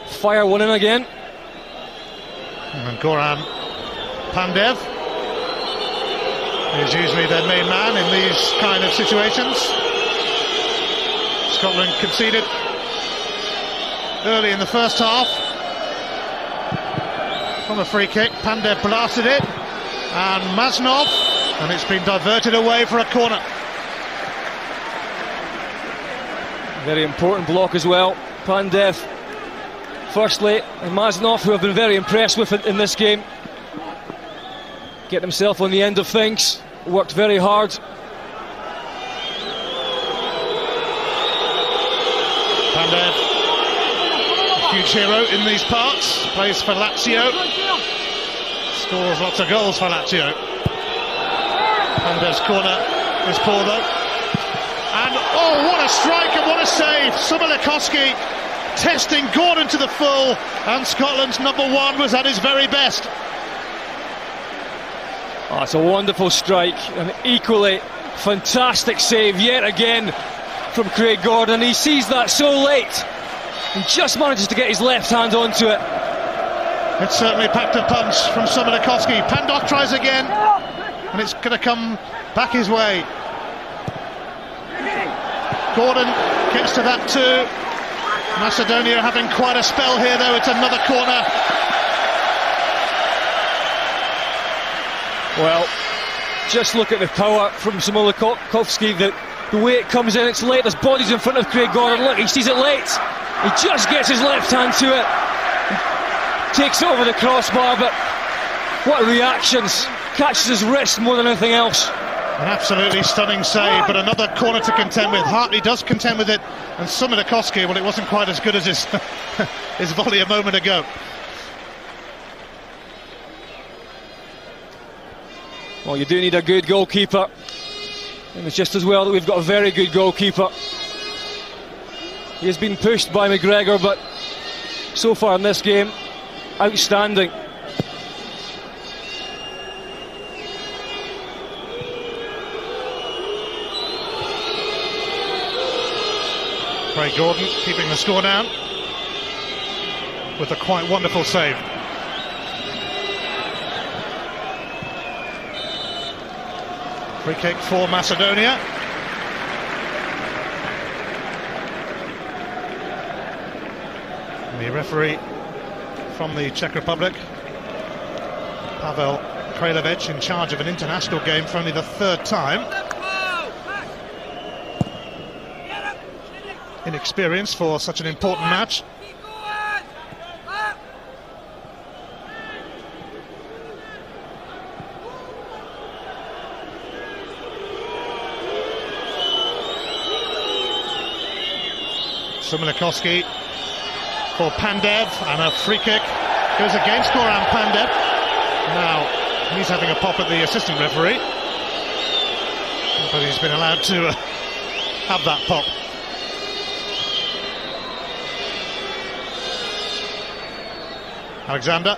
fire one in again. And Goran Pandev is usually their main man in these kind of situations. Scotland conceded early in the first half from a free kick. Pandev blasted it, and Maznov, and it's been diverted away for a corner. Very important block as well. Pandev firstly, and Maznov, who I've been very impressed with in this game, getting himself on the end of things, worked very hard. Pandev, a huge hero in these parts, plays for Lazio, scores lots of goals for Lazio. Pandev's corner is poor though, and oh, what a strike and what a save! Sumilikoski testing Gordon to the full, and Scotland's number one was at his very best. Oh, it's a wonderful strike, an equally fantastic save yet again from Craig Gordon. He sees that so late and just manages to get his left hand onto it. It certainly packed a punch from Sumilikoski. Pandok tries again, and it's going to come back his way. Gordon gets to that too. Macedonia having quite a spell here though. It's another corner. Well, just look at the power from Sumilikoski, the way it comes in, it's late, there's bodies in front of Craig Gordon. Look, he sees it late, he just gets his left hand to it, takes it over the crossbar, but what reactions, catches his wrist more than anything else. An absolutely stunning save, but another corner to contend with. Hartley does contend with it, and Sumilikoski, well, it wasn't quite as good as his, his volley a moment ago. Well, you do need a good goalkeeper, and it's just as well that we've got a very good goalkeeper. He has been pushed by McGregor, but so far in this game, outstanding. Craig Gordon keeping the score down with a quite wonderful save. Free kick for Macedonia. The referee from the Czech Republic, Pavel Krejlevic, in charge of an international game for only the third time. Inexperienced for such an important match. Sumilikoski for Pandev, and a free kick goes against Goran Pandev. Now he's having a pop at the assistant referee, but he's been allowed to have that pop. Alexander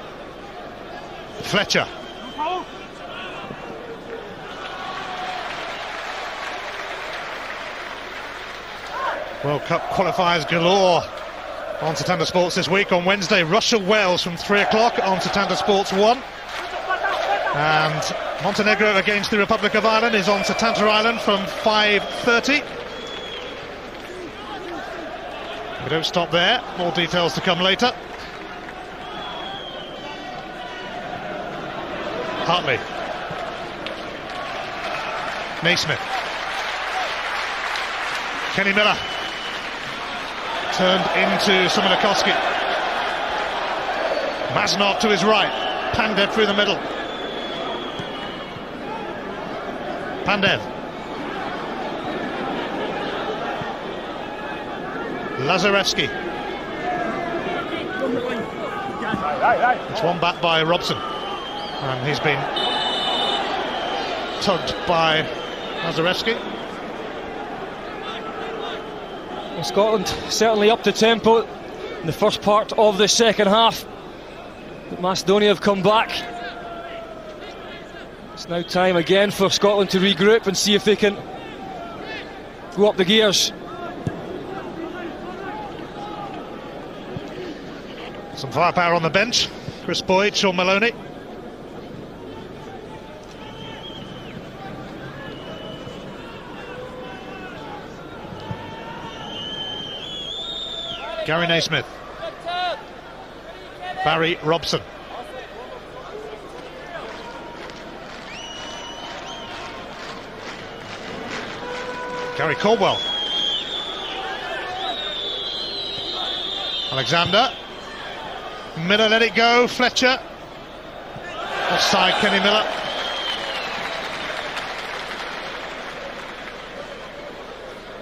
Fletcher. World Cup qualifiers galore on Setanta Sports this week. On Wednesday, Russia-Wales from 3 o'clock on Setanta Sports 1. And Montenegro against the Republic of Ireland is on Setanta Island from 5:30. We don't stop there, more details to come later. Hartley. Naismith. Kenny Miller. Turned into Sumilikoski. Maznov to his right. Pandev through the middle. Pandev. Lazarevski. It's one back by Robson. And he's been tugged by Lazarevski. Well, Scotland certainly up the tempo in the first part of the second half. But Macedonia have come back. It's now time again for Scotland to regroup and see if they can go up the gears. Some firepower on the bench Chris Boyd, Sean Maloney. Gary Naismith. Barry Robson. Gary Caldwell. Alexander. Miller let it go. Fletcher. Offside, Kenny Miller.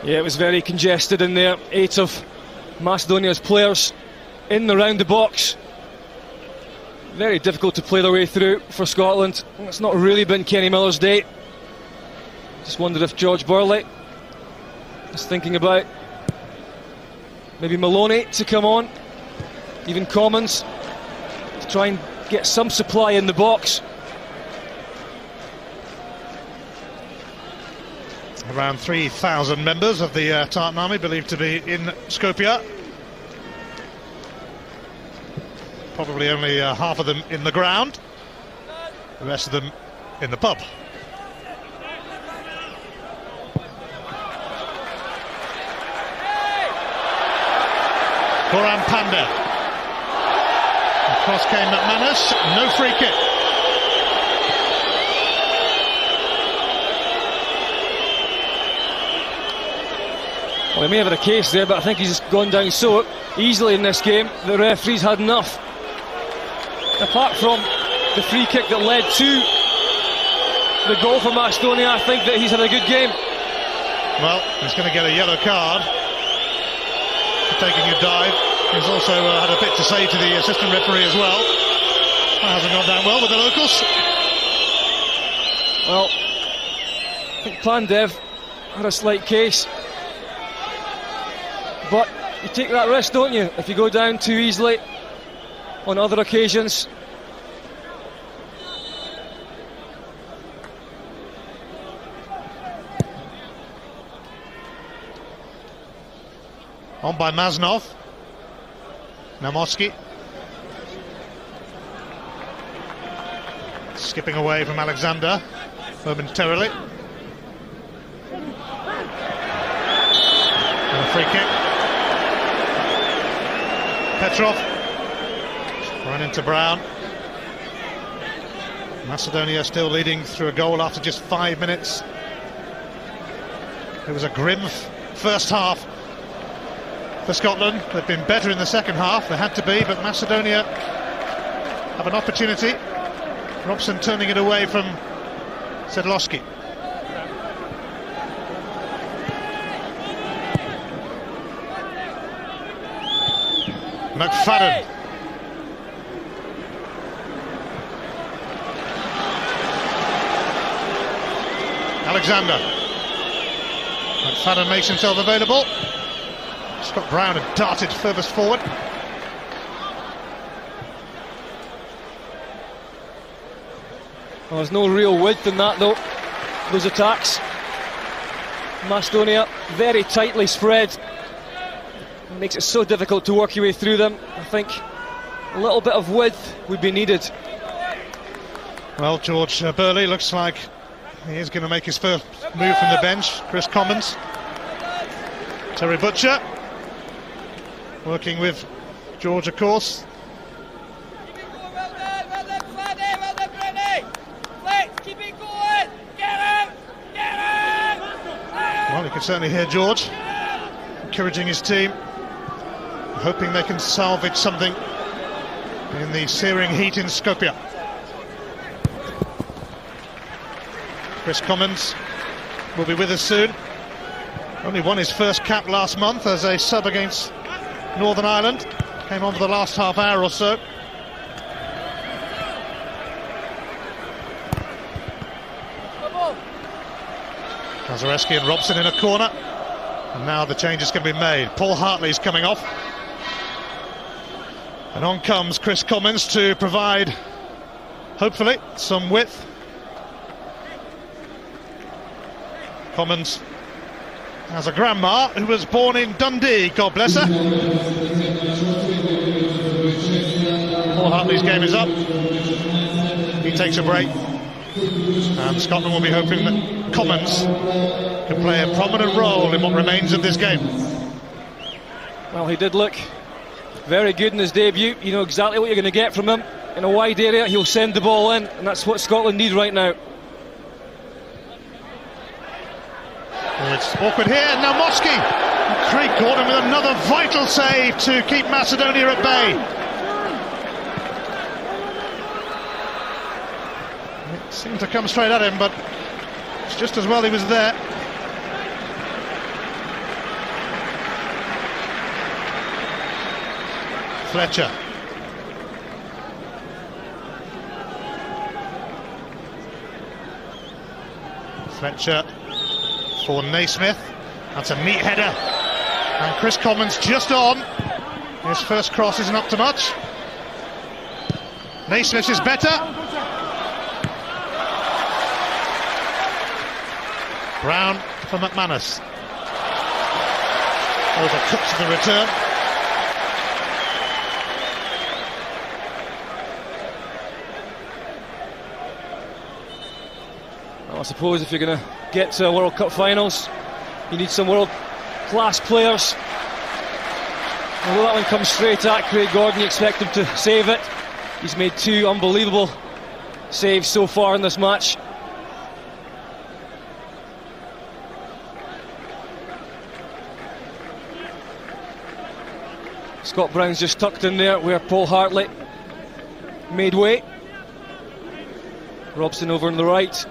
Yeah, it was very congested in there. 8 of Macedonia's players in the round the box. Very difficult to play their way through for Scotland. It's not really been Kenny Miller's day. Just wondered if George Burley is thinking about maybe Maloney to come on, even Commons, to try and get some supply in the box. Around 3,000 members of the Tartan Army believed to be in Skopje. Probably only half of them in the ground, the rest of them in the pub. Goran Pandev. Across came McManus, no free kick. Well, he may have had a case there, but I think he's just gone down so easily in this game. The referee's had enough. Apart from the free kick that led to the goal for Macedonia, I think that he's had a good game. Well, he's going to get a yellow card for taking a dive. He's also had a bit to say to the assistant referee as well. That hasn't gone down well with the locals. Well, I think Pandev had a slight case. But you take that risk, don't you, if you go down too easily on other occasions. On by Maznov. Namoski. Skipping away from Alexander momentarily. And a free kick. Petrov. Run into Brown. Macedonia still leading through a goal after just 5 minutes. It was a grim first half for Scotland. They've been better in the second half, they had to be, but Macedonia have an opportunity. Robson turning it away from Sedlowski. McFadden. Alexander. McFadden makes himself available. Scott Brown had darted furthest forward. Well, there's no real width in that though, those attacks. Macedonia very tightly spread. It makes it so difficult to work your way through them. I think a little bit of width would be needed. Well, George Burley looks like he is going to make his first move from the bench. Chris Commons. Terry Butcher. Working with George, of course. Well, you can certainly hear George encouraging his team, hoping they can salvage something in the searing heat in Skopje. Chris Commons will be with us soon. Only won his first cap last month as a sub against Northern Ireland. Came on for the last half hour or so. Kazareski and Robson in a corner. And now the change is going to be made. Paul Hartley's coming off. And on comes Chris Commons to provide, hopefully, some width. Commons has a grandma who was born in Dundee, God bless her. Paul Hartley's game is up. He takes a break. And Scotland will be hoping that Commons can play a prominent role in what remains of this game. Well, he did look very good in his debut. You know exactly what you're going to get from him. In a wide area, he'll send the ball in, and that's what Scotland need right now. It's awkward here. Now Moski. Craig Gordon with another vital save to keep Macedonia at bay. It seemed to come straight at him, but it's just as well he was there. Fletcher. Fletcher for Naismith. That's a neat header. And Chris Commons just on. His first cross isn't up to much. Naismith is better. Brown for McManus. Overcooked the return. Well, I suppose if you're going to get to World Cup finals, you need some world-class players. Although that one comes straight at Craig Gordon, you expect him to save it. He's made two unbelievable saves so far in this match. Scott Brown's just tucked in there where Paul Hartley made way. Robson over on the right.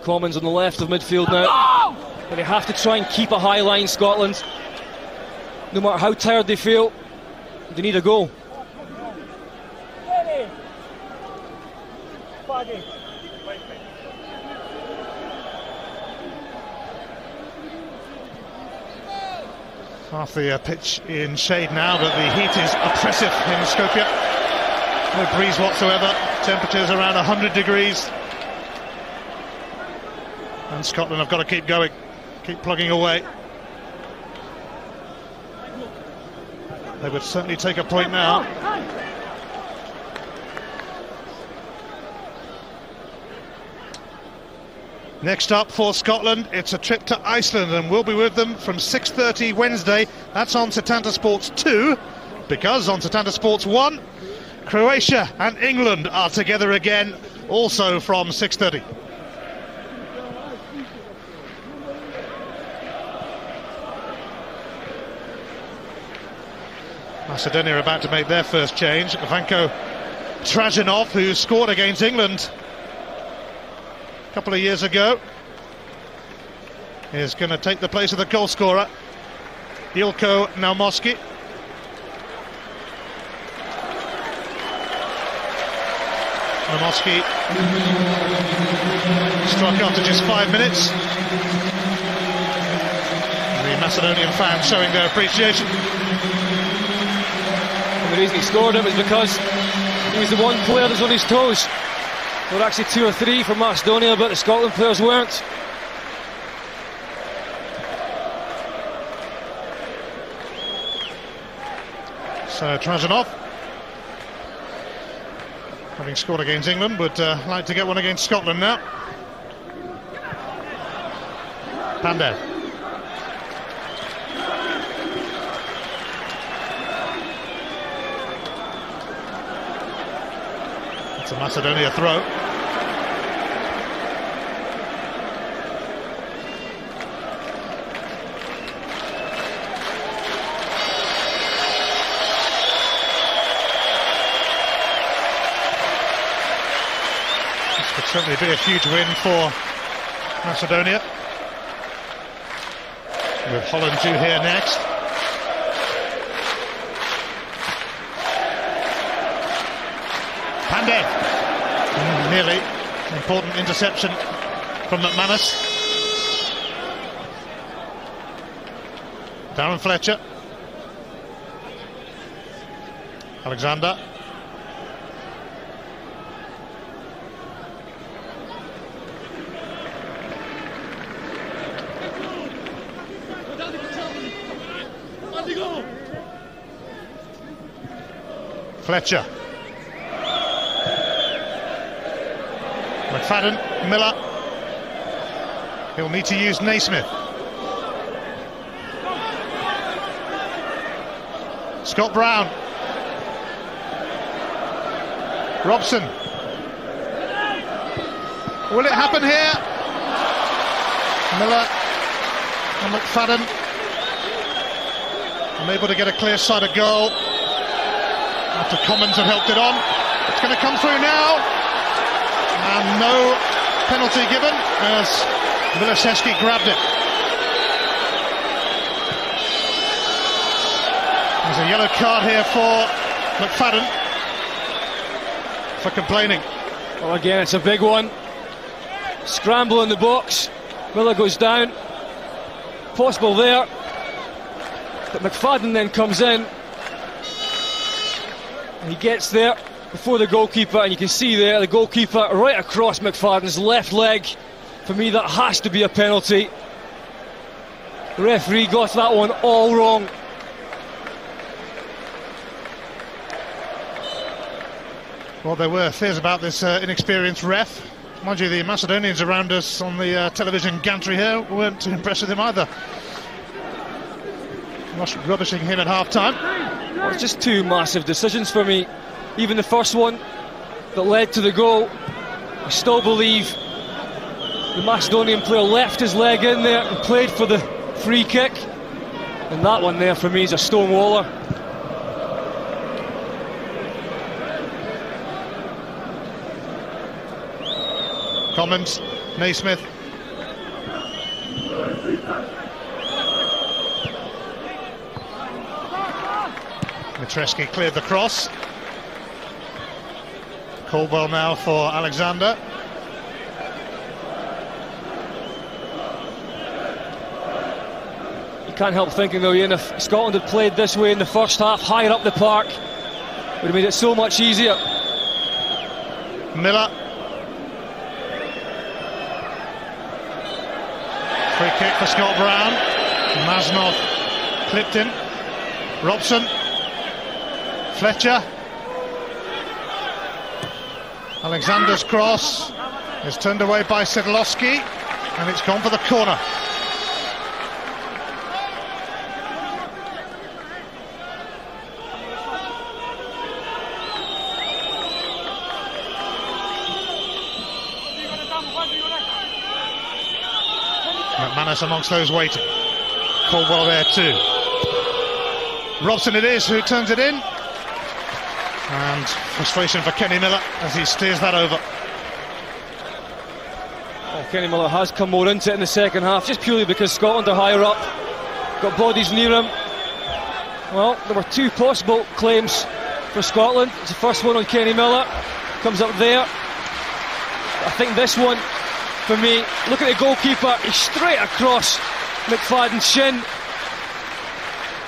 Commons on the left of midfield now. But they have to try and keep a high line, Scotland. No matter how tired they feel, they need a goal. Half the pitch in shade now, but the heat is oppressive in Skopje. No breeze whatsoever. Temperatures around 100 degrees. And Scotland have got to keep going, keep plugging away. They would certainly take a point now. Next up for Scotland, it's a trip to Iceland, and we'll be with them from 6:30 Wednesday. That's on Setanta Sports 2, because on Setanta Sports 1, Croatia and England are together again, also from 6:30. Macedonia are about to make their first change. Vanko Trajanov, who scored against England a couple of years ago, is going to take the place of the goal scorer, Ilko Naumoski. Naumoski struck after just 5 minutes. The Macedonian fans showing their appreciation. And the reason he scored it was because he was the one player that's on his toes. There were actually 2 or 3 for Macedonia, but the Scotland players weren't. So Trajanov, having scored against England, would like to get one against Scotland now. Pandev. It's a Macedonia throw. This could certainly be a huge win for Macedonia, with Holland due here next. Pandev, nearly. Important interception from McManus. Darren Fletcher. Alexander. Fletcher. McFadden, Miller. He'll need to use Naismith. Scott Brown. Robson. Will it happen here? Miller and McFadden unable to get a clear side of goal after Commons have helped it on. It's going to come through now, and no penalty given as Milosevski grabbed it. There's a yellow card here for McFadden for complaining. Well, again, it's a big one. Scramble in the box. Miller goes down. Possible there. But McFadden then comes in. And he gets there before the goalkeeper, and you can see there the goalkeeper right across McFadden's left leg. For me, that has to be a penalty. The referee got that one all wrong. Well, there were fears about this inexperienced ref. Mind you, the Macedonians around us on the television gantry here weren't too impressed with him either. Rubbishing him at half-time. Well, it's just two massive decisions for me. Even the first one that led to the goal, I still believe the Macedonian player left his leg in there and played for the free kick. And that one there for me is a stonewaller. Commons, Naismith. Mitreski cleared the cross. Caldwell now for Alexander. You can't help thinking though, Ian, if Scotland had played this way in the first half, higher up the park, would have made it so much easier. Miller. Free kick for Scott Brown. Maznov clipped in. Robson. Fletcher. Alexander's cross is turned away by Sedlowski, and it's gone for the corner. McManus amongst those waiting. Caldwell there too. Robson it is who turns it in. And frustration for Kenny Miller as he steers that over. Well, Kenny Miller has come more into it in the second half, just purely because Scotland are higher up. Got bodies near him. Well, there were two possible claims for Scotland. It's the first one on Kenny Miller. Comes up there. I think this one, for me, look at the goalkeeper, he's straight across McFadden's shin.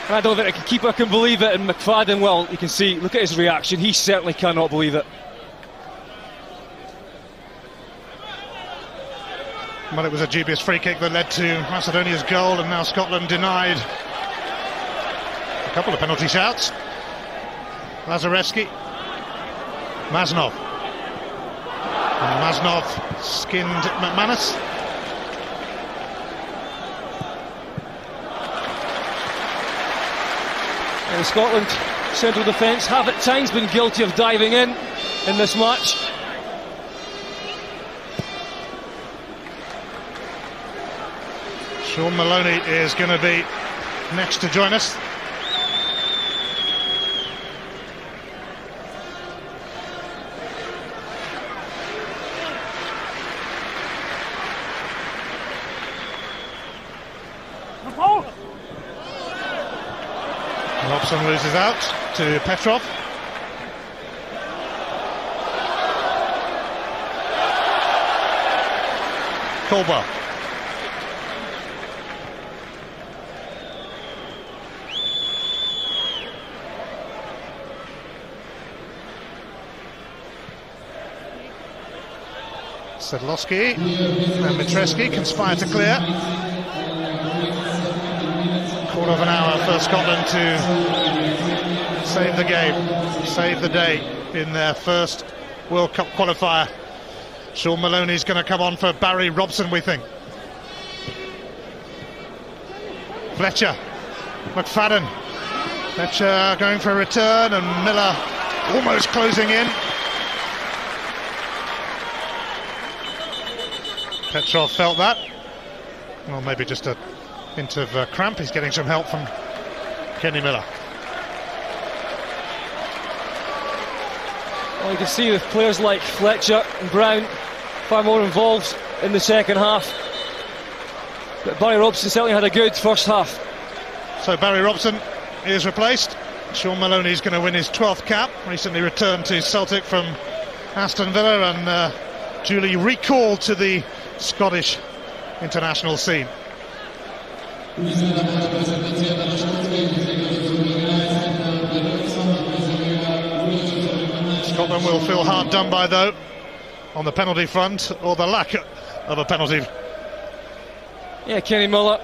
And I don't think the keeper can believe it, and McFadden, well, you can see, look at his reaction, he certainly cannot believe it. Well, it was a dubious free kick that led to Macedonia's goal, and now Scotland denied a couple of penalty shouts. Lazarevski. Maznov. And Maznov skinned McManus. And Scotland central defence have at times been guilty of diving in this match. Sean Maloney is going to be next to join us. Robson loses out to Petrov. Caldwell. Sedlowski and Mitreski conspire to clear. Quarter of an hour for Scotland to save the game, save the day in their first World Cup qualifier Sean Maloney's going to come on for Barry Robson, we think. Fletcher, McFadden. Fletcher going for a return, and Miller almost closing in. Petrov felt that. Well, maybe just a hint of cramp. He's getting some help from Kenny Miller. Well, you can see with players like Fletcher and Brown far more involved in the second half. But Barry Robson certainly had a good first half. So Barry Robson is replaced. Sean Maloney's going to win his 12th cap. Recently returned to Celtic from Aston Villa and duly recalled to the Scottish international scene. Scotland will feel hard done by, though, on the penalty front, or the lack of a penalty. Yeah, Kenny Miller,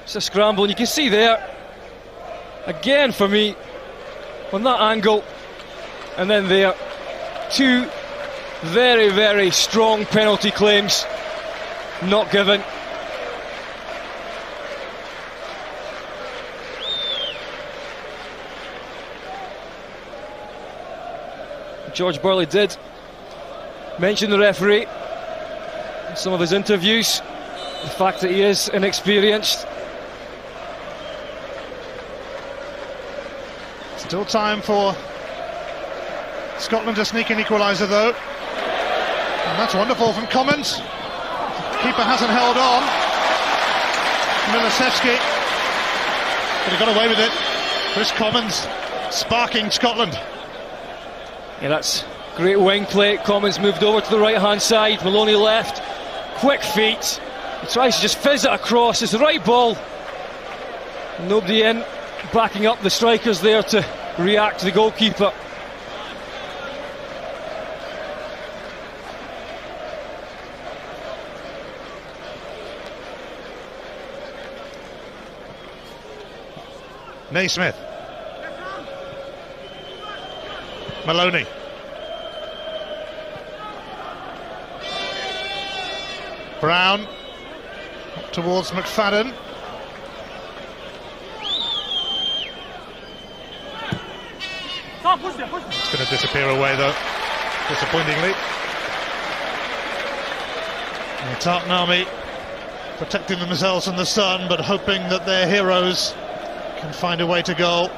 it's a scramble, and you can see there, again for me, on that angle, and then there, two very, very strong penalty claims not given. George Burley did mention the referee in some of his interviews, the fact that he is inexperienced. Still time for Scotland to sneak an equaliser, though. And that's wonderful from Commons. Keeper hasn't held on. Miloszewski, but he got away with it. Chris Commons sparking Scotland. Yeah, that's great wing play. Commons moved over to the right hand side. Maloney left. Quick feet. He tries to just fizz it across. It's the right ball. Nobody in. Backing up the strikers there to react to the goalkeeper. Naismith. Maloney. Brown up towards McFadden. It's going to disappear away, though, disappointingly. And the Tartan Army protecting themselves from the sun, but hoping that their heroes can find a way to goal.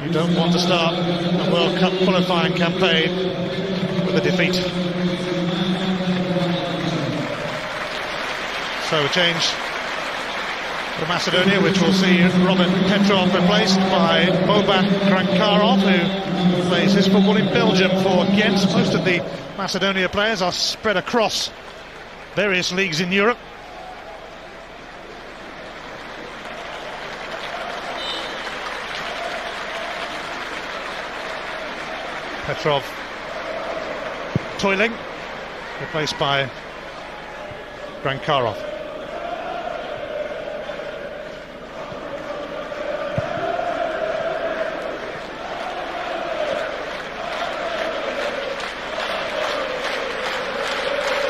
You don't want to start a World Cup qualifying campaign with a defeat. So a change for Macedonia, which will see Robin Petrov replaced by Boban Grankarov, who plays his football in Belgium for Ghent. Most of the Macedonia players are spread across various leagues in Europe. Petrov toiling, replaced by Grankarov.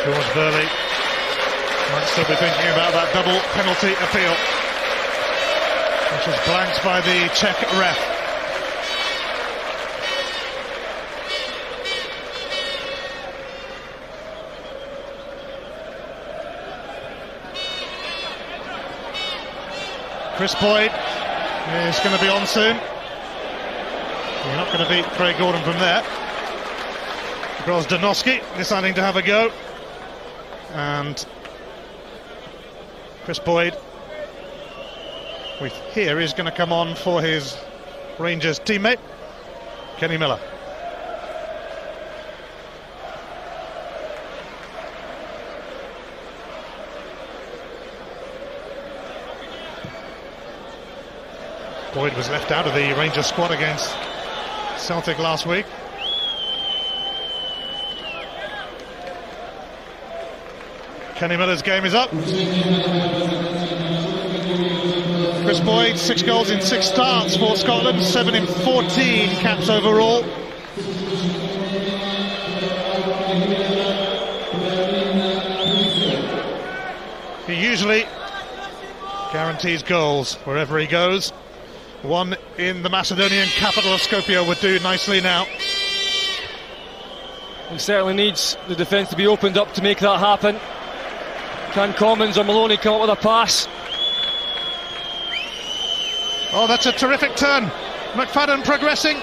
George Burley might still be thinking about that double penalty appeal, which was blanked by the Czech ref. Chris Boyd is going to be on soon. You're not going to beat Craig Gordon from there. Grozdanowski deciding to have a go. And Chris Boyd, we hear, is going to come on for his Rangers teammate, Kenny Miller. Boyd was left out of the Rangers squad against Celtic last week. Kenny Miller's game is up. Chris Boyd, 6 goals in 6 starts for Scotland, 7 in 14 caps overall. He usually guarantees goals wherever he goes. One in the Macedonian capital of Skopje would do nicely now. He certainly needs the defence to be opened up to make that happen. Can Commons or Maloney come up with a pass? Oh, that's a terrific turn. McFadden progressing.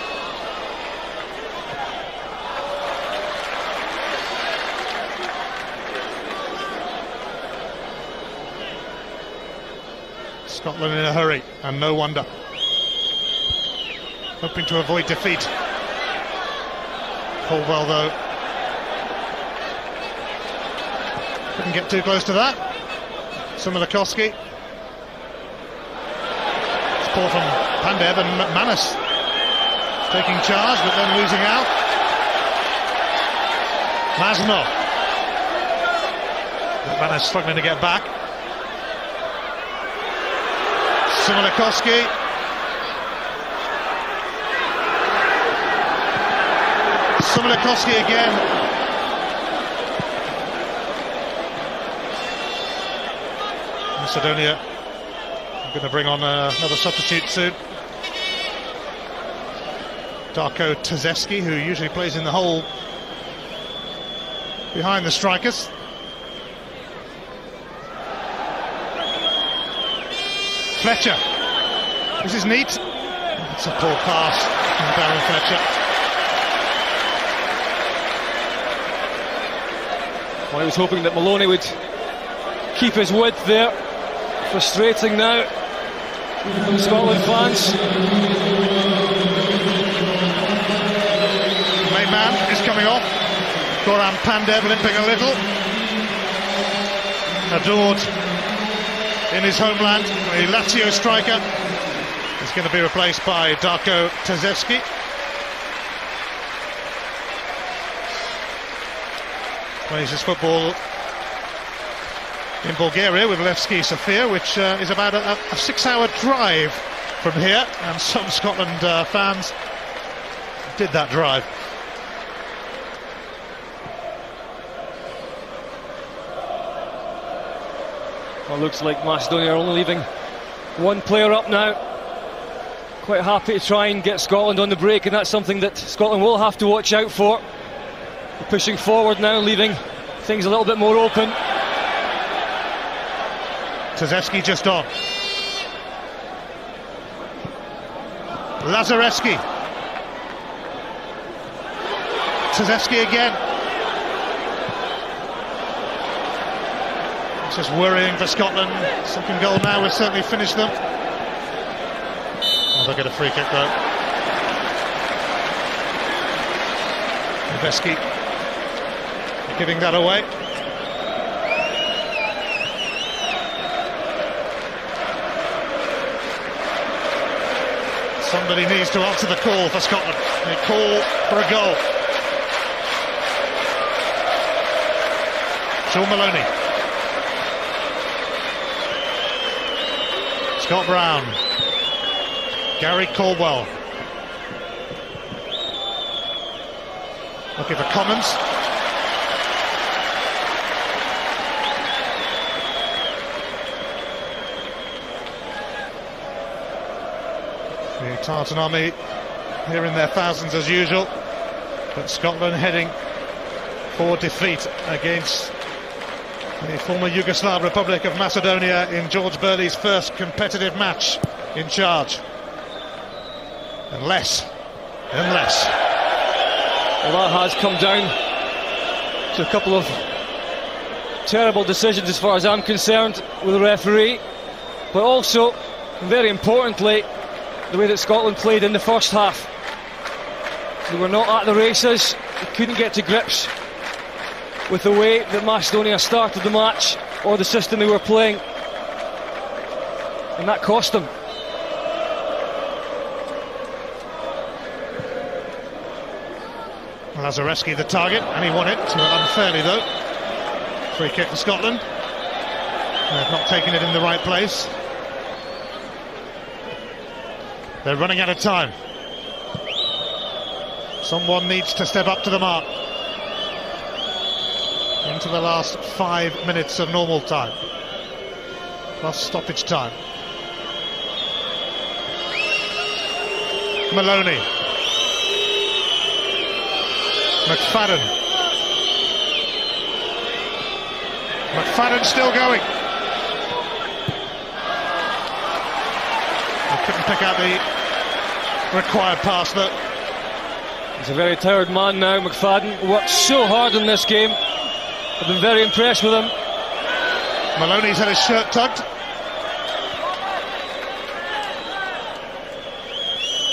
Scotland in a hurry, and no wonder. Hoping to avoid defeat. Caldwell, though, couldn't get too close to that. Similakoski. Support from Pandev, and McManus taking charge, but then losing out. Masno. McManus struggling to get back. Similakoski. Similakoski again. Macedonia going to bring on another substitute soon. Darko Tazevski, who usually plays in the hole behind the strikers. Fletcher. This is neat. It's a poor pass from Darren Fletcher. Well, he was hoping that Maloney would keep his width there. Frustrating now from Scotland fans. Main man is coming off. Goran Pandev limping a little. Adored in his homeland. The Lazio striker is going to be replaced by Darko Tazevski. Plays his football in Bulgaria with Levski Sofia, which is about a 6-hour drive from here, and some Scotland fans did that drive. Well, looks like Macedonia are only leaving one player up now. Quite happy to try and get Scotland on the break, and that's something that Scotland will have to watch out for. They're pushing forward now, leaving things a little bit more open. Tazevski just on. Lazareski. Tazevski again. This is worrying for Scotland. Second goal now will certainly finish them. Oh, they'll get a free kick though. Tazevski giving that away. Somebody needs to answer the call for Scotland. They call for a goal. Sean Maloney. Scott Brown. Gary Caldwell. Looking for Commons. The Tartan army here in their thousands as usual, but Scotland heading for defeat against the former Yugoslav Republic of Macedonia in George Burley's first competitive match in charge. Unless well, that has come down to a couple of terrible decisions as far as I'm concerned with the referee, but also, very importantly, the way that Scotland played in the first half. They were not at the races, they couldn't get to grips with the way that Macedonia started the match or the system they were playing, and that cost them. Lazareski the target, and he won it unfairly though. Free kick for Scotland. They've not taken it in the right place. They're running out of time. Someone needs to step up to the mark. into the last 5 minutes of normal time, plus stoppage time. Maloney, McFadden still going. He couldn't pick out the required pass though. He's a very tired man now, McFadden. Worked so hard in this game. I've been very impressed with him. Maloney's had his shirt tugged.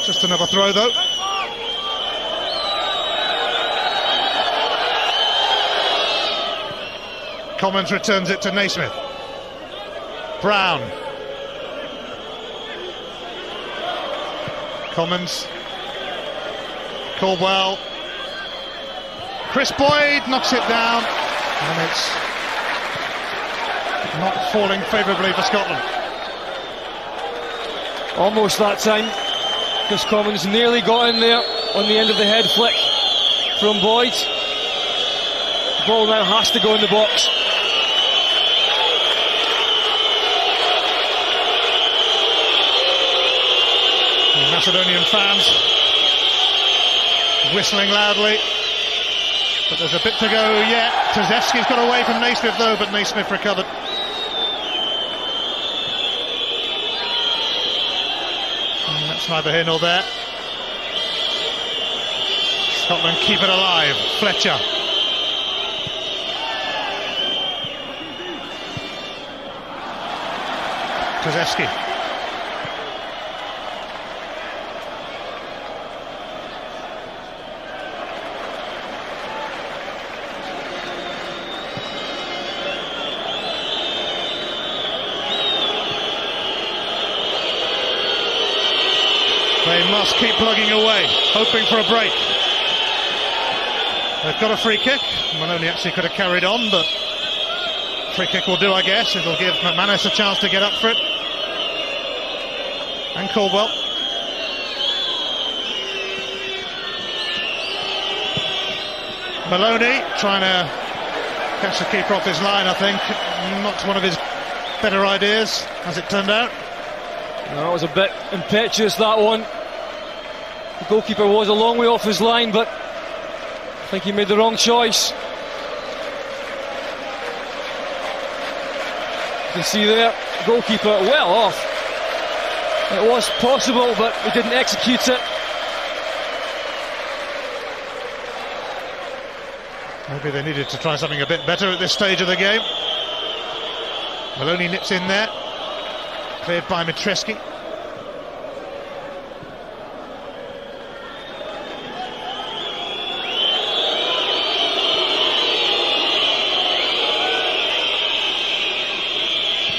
Just another throw though. Commons returns it to Naismith. Brown. Commons. Caldwell. Chris Boyd knocks it down, and it's not falling favourably for Scotland. Almost that time. Chris Commons nearly got in there on the end of the head flick from Boyd. The ball now has to go in the box. The Macedonian fans whistling loudly, but there's a bit to go yet. Trzewski's got away from Naismith though, but Naismith recovered. And that's neither here nor there. Scotland keep it alive. Fletcher. Trzewski. They must keep plugging away, hoping for a break. They've got a free kick. Maloney actually could have carried on, but free kick will do, I guess. It'll give McManus a chance to get up for it. And Caldwell. Maloney trying to catch the keeper off his line, I think. Not one of his better ideas, as it turned out. No, it was a bit impetuous, that one. The goalkeeper was a long way off his line, but I think he made the wrong choice. You can see there, goalkeeper well off. It was possible, but he didn't execute it. Maybe they needed to try something a bit better at this stage of the game. Maloney nips in there. Cleared by Mitreski.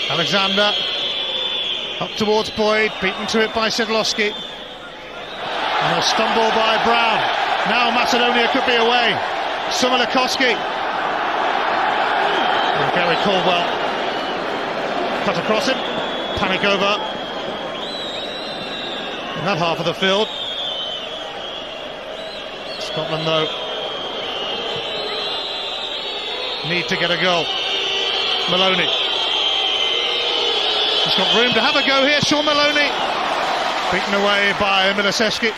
Alexander up towards Boyd, beaten to it by Siedlowski. And a stumble by Brown. Now Macedonia could be away. Sumilakoski. And Gary Caldwell cut across him. Panic over in that half of the field. Scotland, though, need to get a goal. Maloney. He's got room to have a go here. Sean Maloney. Beaten away by Miloseski.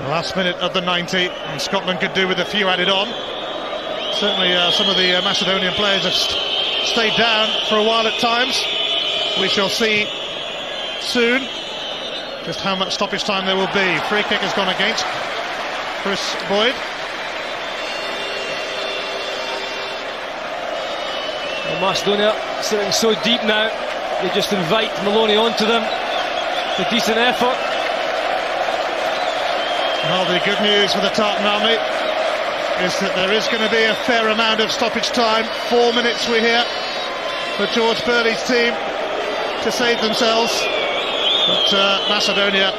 Last minute of the 90, and Scotland could do with a few added on. Certainly some of the Macedonian players have stayed down for a while at times. We shall see soon just how much stoppage time there will be. Free kick has gone against Chris Boyd. Well, Macedonia sitting so deep now, they just invite Maloney onto them. It's a decent effort. Well, the good news for the Tartan Army is that there is going to be a fair amount of stoppage time. 4 minutes we hear for George Burley's team to save themselves. But Macedonia,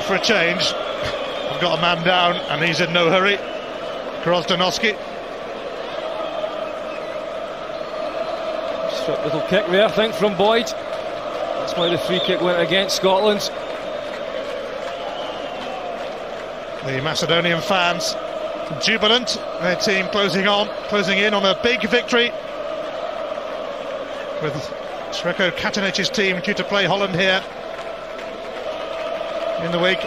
for a change, have got a man down and he's in no hurry. Grozdanovski. Short little kick there, I think, from Boyd. That's why the free kick went against Scotland. The Macedonian fans jubilant, their team closing in on a big victory, with Sreko Katanic's team due to play Holland here in the week.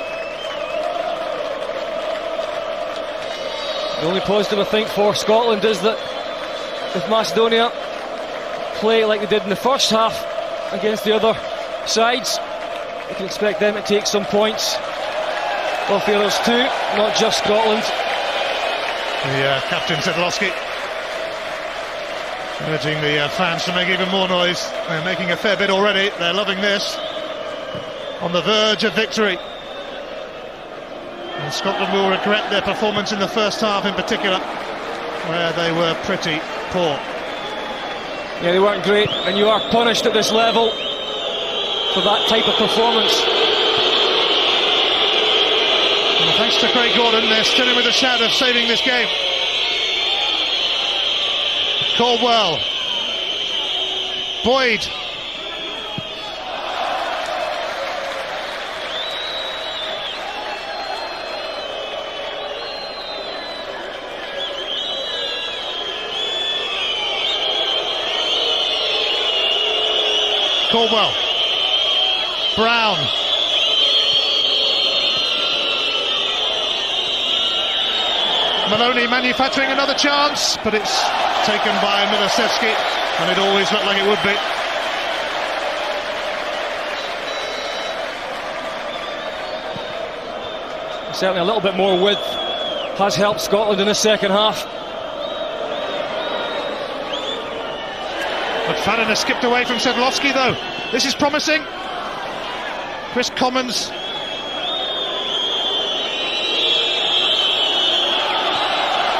The only positive, I think, for Scotland is that if Macedonia play like they did in the first half against the other sides, you can expect them to take some points off the others too, not just Scotland. The captain Sedlowski urging the fans to make even more noise. They're making a fair bit already. They're loving this. On the verge of victory. And Scotland will regret their performance in the first half in particular, where they were pretty poor. Yeah, they weren't great, and you are punished at this level for that type of performance. And thanks to Craig Gordon, they're still in with a shout of saving this game. Caldwell, Boyd, Caldwell, Brown, Maloney manufacturing another chance, but it's taken by Milosevski, and it always looked like it would be. Certainly a little bit more width has helped Scotland in the second half. McFadden has skipped away from Sedlowski though. This is promising. Chris Commons.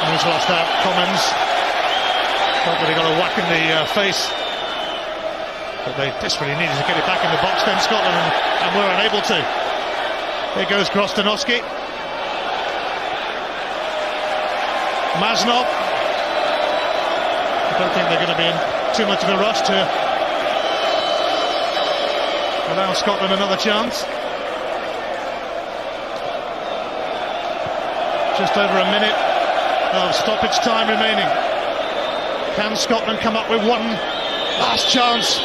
And he's lost out, Commons. Thought that he got a whack in the face. But they desperately needed to get it back in the box then, Scotland, and were unable to. Here goes Grostanovski. Maznov. I don't think they're going to be in too much of a rush to allow Scotland another chance. Just over a minute of stoppage time remaining. Can Scotland come up with one last chance?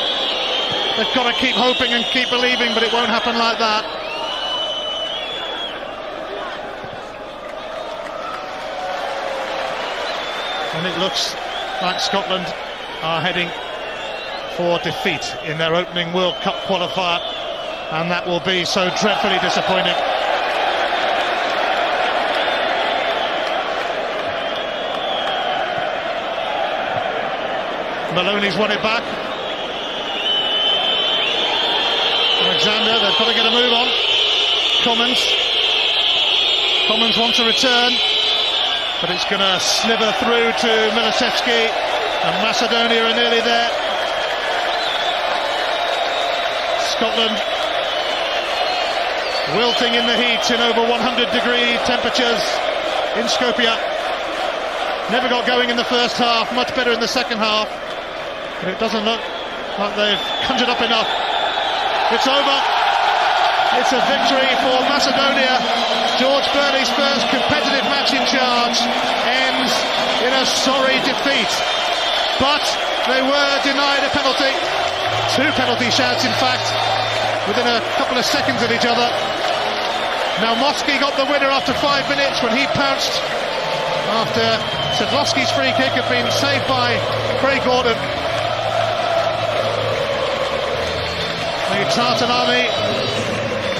They've got to keep hoping and keep believing, but it won't happen like that. And it looks like Scotland are heading for defeat in their opening World Cup qualifier, and that will be so dreadfully disappointing. Maloney's won it back. Alexander, they've got to get a move on. Commons wants a return, but it's going to slither through to Milosevski, and Macedonia are nearly there. Scotland wilting in the heat in over 100-degree temperatures in Skopje. Never got going in the first half, much better in the second half, but it doesn't look like they've conjured up enough. It's over. It's a victory for Macedonia. George Burley's first competitive match in charge ends in a sorry defeat. But they were denied a penalty. Two penalty shouts, in fact, within a couple of seconds of each other. Now Moski got the winner after 5 minutes when he pounced after Sedlowski's free kick had been saved by Craig Gordon. The Tartan army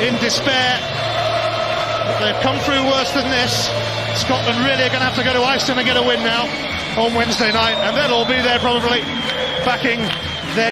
in despair. But they've come through worse than this. Scotland really are going to have to go to Iceland and get a win now on Wednesday night, and they'll all be there probably backing